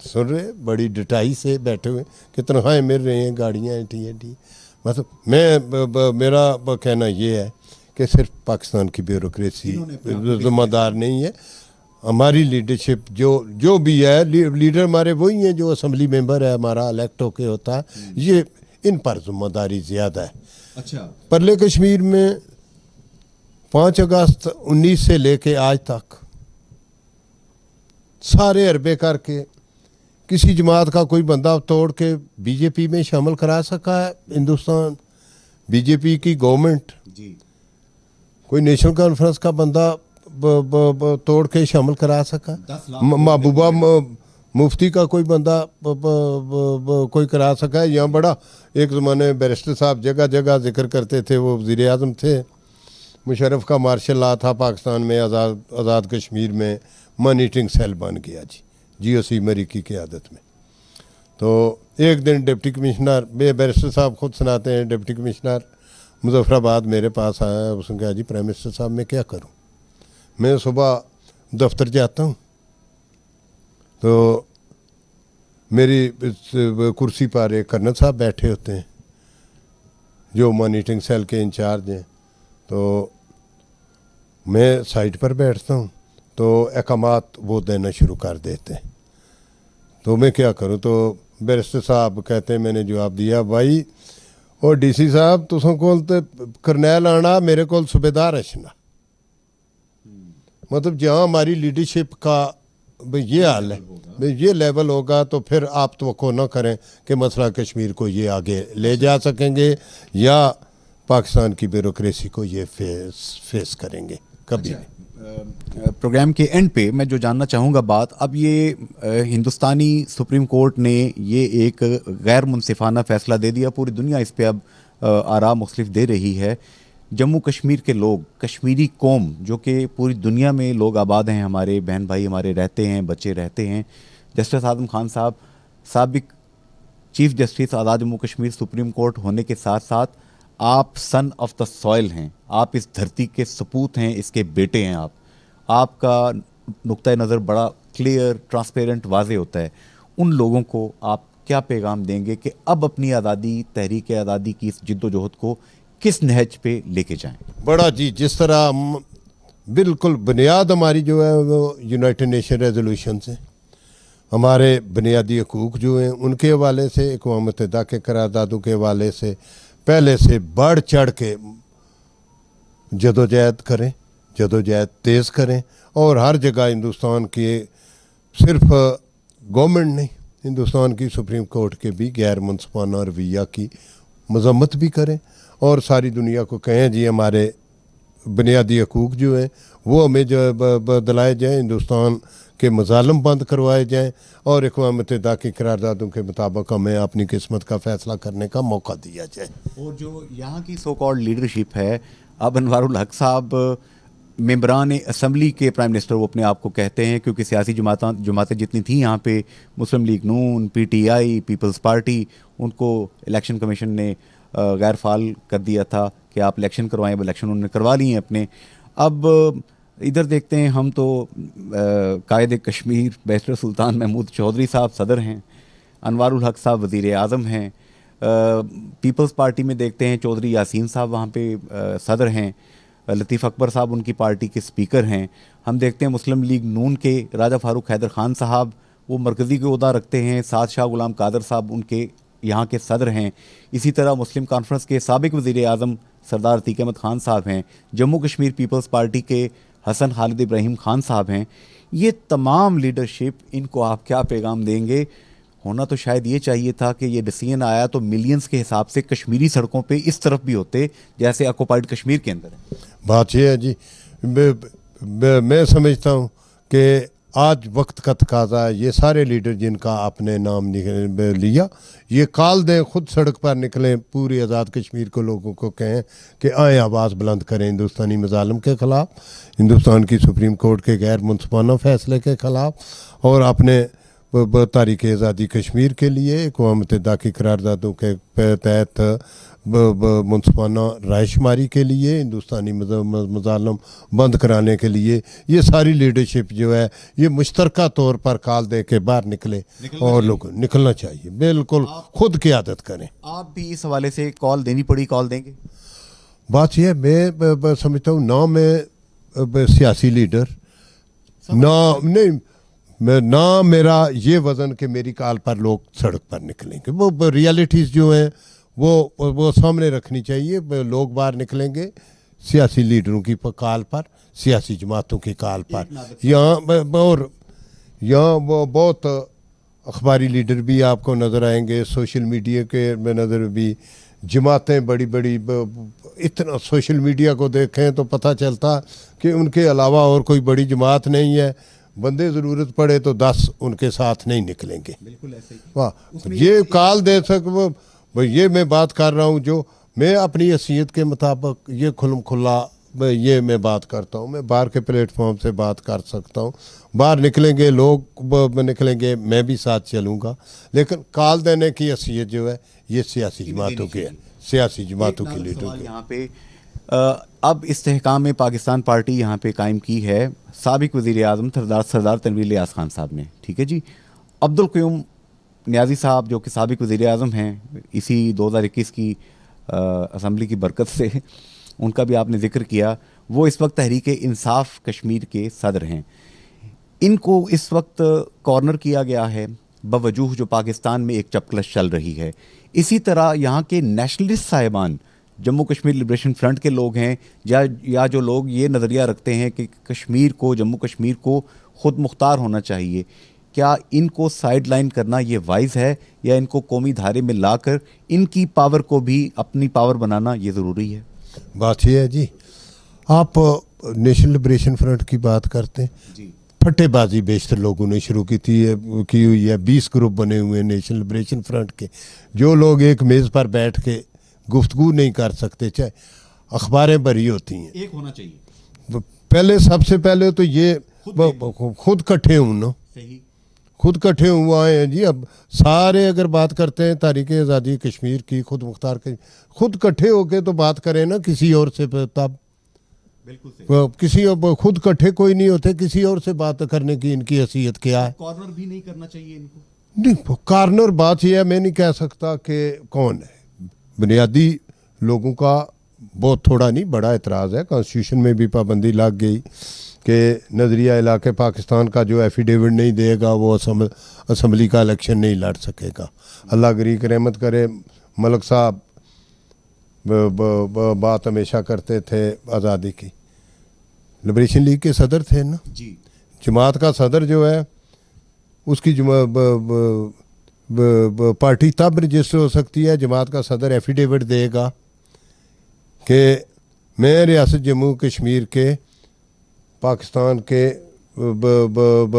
सुन रहे, बड़ी डटाई से बैठे हुए कि तनख्वाहें मिल रही हैं, गाड़ियाँ एटी। मतलब मेरा कहना ये है कि सिर्फ पाकिस्तान की ब्यूरोक्रेसी जिम्मेदार नहीं है, हमारी लीडरशिप जो भी है, लीडर हमारे वही हैं जो असम्बली मेंबर है हमारा इलेक्ट होके होता है, ये इन पर जिम्मेदारी ज़्यादा है। अच्छा, परले कश्मीर में 5 अगस्त 19 से लेके आज तक सारे अरबे करके किसी जमात का कोई बंदा तोड़ के बीजेपी में शामिल करा सका है हिंदुस्तान, बीजेपी की गवर्नमेंट। कोई नेशनल कॉन्फ्रेंस का बंदा तोड़ के शामिल करा सका? महबूबा मुफ्ती का कोई बंदा कोई करा सका है? यहाँ बड़ा एक ज़माने में बैरिस्टर साहब जगह जगह जिक्र करते थे, वो वज़ीर आज़म थे, मुशर्रफ का मार्शल लॉ था पाकिस्तान में, आज़ाद कश्मीर में मॉनिटरिंग सेल बन गया जी, GOC मरी की क़यादत में। तो एक दिन डिप्टी कमिश्नर, बैरिस्टर साहब खुद सुनाते हैं, डिप्टी कमिश्नर मुजफ्फराबाद मेरे पास आया, उसने कहा जी प्राइम मिनिस्टर साहब मैं क्या करूं? मैं सुबह दफ्तर जाता हूं तो मेरी कुर्सी पर एक कर्नल साहब बैठे होते हैं जो मॉनिटरिंग सेल के इंचार्ज हैं, तो मैं साइड पर बैठता हूं तो अहकामात वो देना शुरू कर देते हैं। तो मैं क्या करूं? तो बैरिस्टर साहब कहते हैं, मैंने जवाब दिया, भाई और DC साहब तुसों कोल तो करनैल आना, मेरे कोल सूबेदार अचना। मतलब जहाँ हमारी लीडरशिप का ये हाल है, ये लेवल होगा तो फिर आप तवक्को न करें कि मसला कश्मीर को ये आगे ले जा सकेंगे या पाकिस्तान की ब्यूरोक्रेसी को ये फेस करेंगे कभी। प्रोग्राम के एंड पे मैं जो जानना चाहूँगा बात, अब ये हिंदुस्तानी सुप्रीम कोर्ट ने ये एक गैर मुनसिफाना फ़ैसला दे दिया, पूरी दुनिया इस पे अब आरा मुख्तलिफ दे रही है। जम्मू कश्मीर के लोग, कश्मीरी कौम जो कि पूरी दुनिया में लोग आबाद हैं, हमारे बहन भाई हमारे रहते हैं, बच्चे रहते हैं, जस्टिस आज़म खान साहब साबिक chief justice Azad Jammu Kashmir supreme court होने के साथ साथ आप सन ऑफ द सॉइल हैं, आप इस धरती के सपूत हैं, इसके बेटे हैं आप। आपका नुक्ता नज़र बड़ा क्लियर, ट्रांसपेरेंट, वाज़े होता है। उन लोगों को आप क्या पैगाम देंगे कि अब अपनी आज़ादी, तहरीक आज़ादी की इस जिद्दोजहद को किस नहज पे लेके जाएं? बड़ा जी, जिस तरह बिल्कुल बुनियाद हमारी जो है वो यूनाइटेड नेशन रेजोल्यूशन से, हमारे बुनियादी हकूक़ जो हैं उनके हवाले से, अक़वाम मुत्तहिदा के करारदादों के हवाले से पहले से बढ़ चढ़ के जदोजहद करें, जदोजहद तेज़ करें। और हर जगह हिंदुस्तान के सिर्फ गवर्नमेंट नहीं, हिंदुस्तान की सुप्रीम कोर्ट के भी गैर मुनसिफाना रवैया की मजम्मत भी करें और सारी दुनिया को कहें जी हमारे बुनियादी हकूक़ जो हैं वो हमें जो बदलाए जाएँ, हिंदुस्तान के मज़ालिम बंद करवाए जाएँ और अक़वाम मुत्तहिदा की करारदादों के मुताबिक हमें अपनी किस्मत का फ़ैसला करने का मौका दिया जाए। और जो यहाँ की सो कॉल्ड लीडरशिप है, अब अनवारुल हक साहब मेंबरान असम्बली के प्राइम मिनिस्टर वो अपने आप को कहते हैं, क्योंकि सियासी जमातें जितनी थी यहाँ पे, मुस्लिम लीग नून, PTI, पीपल्स पार्टी, उनको इलेक्शन कमीशन ने गैर फाल कर दिया था कि आप इलेक्शन करवाएं। इलेक्शन उन्होंने करवा लिए हैं अपने। अब इधर देखते हैं हम तो कायद कश्मीर बैरिस्टर सुल्तान महमूद चौधरी साहब सदर हैं, अनवारुल हक साहब वज़ीर आज़म हैं। पीपल्स पार्टी में देखते हैं चौधरी यासीन साहब वहाँ पे सदर हैं, लतीफ़ अकबर साहब उनकी पार्टी के स्पीकर हैं। हम देखते हैं मुस्लिम लीग नून के राजा फ़ारूक हैदर ख़ान साहब वो मरकज़ी के ओहदा रखते हैं, साथ शाह गुलाम कादर साहब उनके यहाँ के सदर हैं। इसी तरह मुस्लिम कॉन्फ्रेंस के साबिक वज़ीर आज़म सरदार अतीक अहमद ख़ान साहब हैं। जम्मू कश्मीर पीपल्स पार्टी के हसन खालिद इब्राहिम ख़ान साहब हैं। ये तमाम लीडरशिप, इनको आप क्या पैगाम देंगे? होना तो शायद ये चाहिए था कि ये डिसीजन आया तो मिलियंस के हिसाब से कश्मीरी सड़कों पे इस तरफ भी होते जैसे ऑक्युपाइड कश्मीर के अंदर है। बात ये है जी, मैं समझता हूँ कि आज वक्त का तकाजा है, ये सारे लीडर जिनका आपने नाम लिया, ये काल दें, खुद सड़क पर निकलें, पूरी आज़ाद कश्मीर को लोगों को कहें कि आए आवाज़ बुलंद करें हिंदुस्तानी मज़ालिम के ख़िलाफ़, हिंदुस्तान की सुप्रीम कोर्ट के गैर मुनसिफाना फ़ैसले के ख़िलाफ़ और अपने तारीख़ आज़ादी कश्मीर के लिए अक़वाम मुत्तहिदा की करारदादों के तहत मुनसिफाना रायशुमारी के लिए, हिंदुस्तानी मज़ालिम बंद कराने के लिए ये सारी लीडरशिप जो है ये मुश्तरका तौर पर काल दे के बाहर निकले और लोग निकलना चाहिए, बिल्कुल खुद क़यादत करें। आप भी इस हवाले से कॉल देनी पड़ी, कॉल देंगे? बात यह मैं समझता हूँ ना मैं सियासी लीडर ना मेरा ये वज़न कि मेरी कॉल पर लोग सड़क पर निकलेंगे, वो रियलिटीज़ जो हैं वो सामने रखनी चाहिए। लोग बाहर निकलेंगे सियासी लीडरों की कॉल पर, सियासी जमातों की कॉल पर। यहाँ वो बहुत अखबारी लीडर भी आपको नज़र आएंगे, सोशल मीडिया के नज़र भी जमातें बड़ी बड़ी, इतना सोशल मीडिया को देखें तो पता चलता कि उनके अलावा और कोई बड़ी जमात नहीं है। बंदे ज़रूरत पड़े तो 10 उनके साथ नहीं निकलेंगे। बिल्कुल ऐसे ही। वाह, ये काल दे सक ये मैं बात कर रहा हूँ जो मैं अपनी हैसियत के मुताबिक ये खुला ये मैं बात करता हूँ। मैं बाहर के प्लेटफॉर्म से बात कर सकता हूँ, बाहर निकलेंगे लोग निकलेंगे, मैं भी साथ चलूँगा, लेकिन काल देने की हैसियत जो है ये सियासी जमातों की है, सियासी जमातों के लीडर की। यहाँ पे अब इस्तेहकाम में पाकिस्तान पार्टी यहाँ पे कायम की है साबिक वज़ीर आज़म सरदार तनवीर इलियास खान साहब ने, ठीक है जी। अब्दुल क़य्यूम नियाज़ी साहब जो कि साबिक वज़ीर आज़म हैं, इसी 2021 की असम्बली की बरकत से उनका भी आपने जिक्र किया, वो इस वक्त तहरीक इंसाफ कश्मीर के सदर हैं। इनको इस वक्त कॉर्नर किया गया है बवजूह जो पाकिस्तान में एक चपकलश चल रही है। इसी तरह यहाँ के नेशनलिस्ट साहिबान, जम्मू कश्मीर लिबरेशन फ्रंट के लोग हैं या जो लोग ये नज़रिया रखते हैं कि कश्मीर को, जम्मू कश्मीर को ख़ुद मुख्तार होना चाहिए, क्या इनको साइड लाइन करना ये वाइज है या इनको कौमी धारे में लाकर इनकी पावर को भी अपनी पावर बनाना ये ज़रूरी है? बात यह है जी, आप नेशनल लिबरेशन फ्रंट की बात करते हैं जी, फटेबाजी बेशतर लोगों ने शुरू की हुई है। 20 ग्रुप बने हुए हैं नेशनल लिबरेशन फ्रंट के, जो लोग एक मेज़ पर बैठ के गुफ्तगू नहीं कर सकते, चाहे अखबारें भरी होती हैं। एक होना चाहिए पहले, सबसे पहले तो ये खुद इकट्ठे हों ना, खुद इकट्ठे हुए आए हैं जी। अब सारे अगर बात करते हैं तारीख आज़ादी कश्मीर की, खुद मुख्तार की, खुद इकट्ठे होके तो बात करें ना किसी और से, तब बिल्कुल सही। किसी और खुद इकट्ठे कोई नहीं होते, किसी और से बात करने की इनकी हैसियत क्या है? कॉर्नर भी नहीं करना चाहिए इनको। नहीं, कॉर्नर बात यह है, मैं नहीं कह सकता कि कौन है। बुनियादी लोगों का बहुत थोड़ा नहीं बड़ा एतराज़ है। कॉन्स्टिट्यूशन में भी पाबंदी लग गई कि नज़रिया इलाके पाकिस्तान का जो एफिडेविट नहीं देगा वो असम्बली का इलेक्शन नहीं लड़ सकेगा। अल्लाह गरीक रहमत करे, मलक साहब बात हमेशा करते थे आज़ादी की। लिबरेशन लीग के सदर थे ना जी। जमात का सदर जो है उसकी पार्टी तब रजिस्टर हो सकती है, जमात का सदर एफिडेविट देगा कि मैं रियासत जम्मू कश्मीर के पाकिस्तान के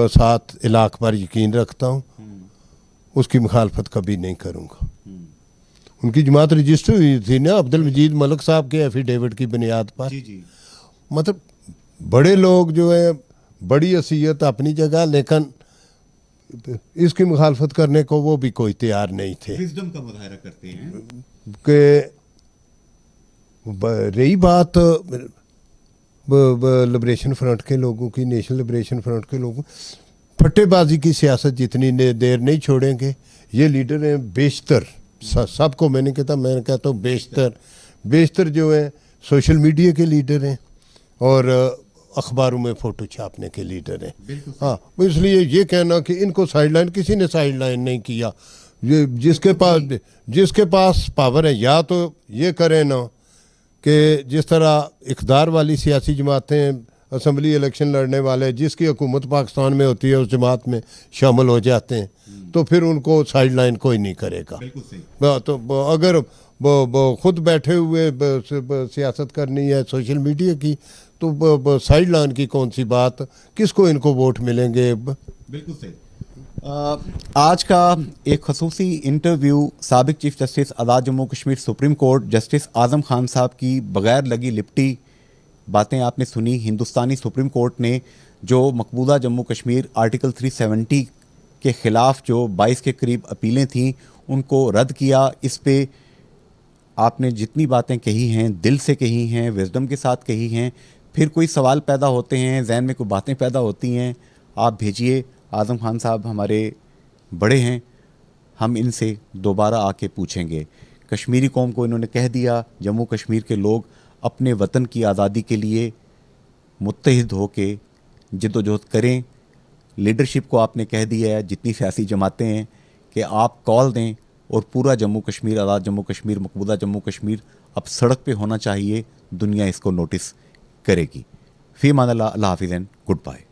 साथ इलाक़ पर यकीन रखता हूँ, उसकी मुखालफत कभी नहीं करूँगा। उनकी जमात रजिस्टर हुई थी ना अब्दुल मजीद मलिक साहब के एफिडेविट की बुनियाद पर। जी जी। मतलब बड़े लोग जो है, बड़ी हैसियत अपनी जगह, लेकिन इसकी मुखालफत करने को वो भी कोई तैयार नहीं थे। विजडम का मुजाहरा करते हैं कि रही बात लिबरेशन फ्रंट के लोगों की, नेशनल लिबरेशन फ्रंट के लोगों, फट्टेबाजी की सियासत जितनी देर नहीं छोड़ेंगे ये लीडर हैं बेशतर, सबको मैंने कहता हूँ बेशतर जो है सोशल मीडिया के लीडर हैं और अखबारों में फ़ोटो छापने के लीडर हैं। हाँ, इसलिए ये कहना कि इनको साइडलाइन, किसी ने साइडलाइन नहीं किया। ये जिसके पास पावर है, या तो ये करें ना कि जिस तरह इक़्तिदार वाली सियासी जमातें असम्बली इलेक्शन लड़ने वाले जिसकी हुकूमत पाकिस्तान में होती है उस जमात में शामिल हो जाते हैं, तो फिर उनको साइडलाइन कोई नहीं करेगा। तो अगर खुद बैठे हुए सियासत करनी है सोशल मीडिया की, तो साइडलाइन की कौन सी बात, किसको इनको वोट मिलेंगे? बिल्कुल सही। आज का एक खसूसी इंटरव्यू साबिक chief justice Azad Jammu Kashmir supreme court justice Azam Khan Sahab की बगैर लगी लिपटी बातें आपने सुनी। हिंदुस्तानी सुप्रीम कोर्ट ने जो मकबूजा जम्मू कश्मीर आर्टिकल 370 के ख़िलाफ़ जो 22 के करीब अपीलें थीं उनको रद्द किया। इस पे आपने जितनी बातें कही हैं दिल से कही हैं, विजडम के साथ कही हैं। फिर कोई सवाल पैदा होते हैं, जहन में कोई बातें पैदा होती हैं, आप भेजिए। आज़म खान साहब हमारे बड़े हैं, हम इनसे दोबारा आके पूछेंगे। कश्मीरी कौम को इन्होंने कह दिया जम्मू कश्मीर के लोग अपने वतन की आज़ादी के लिए मुत्तहिद होके जिद्दोजहद करें। लीडरशिप को आपने कह दिया है, जितनी सियासी जमातें हैं, कि आप कॉल दें और पूरा जम्मू कश्मीर, आज़ाद जम्मू कश्मीर, मकबूजा जम्मू कश्मीर अब सड़क पे होना चाहिए। दुनिया इसको नोटिस करेगी। फ़ी अमान अल्लाह, अल्लाह हाफ़िज़ एंड गुड बाय।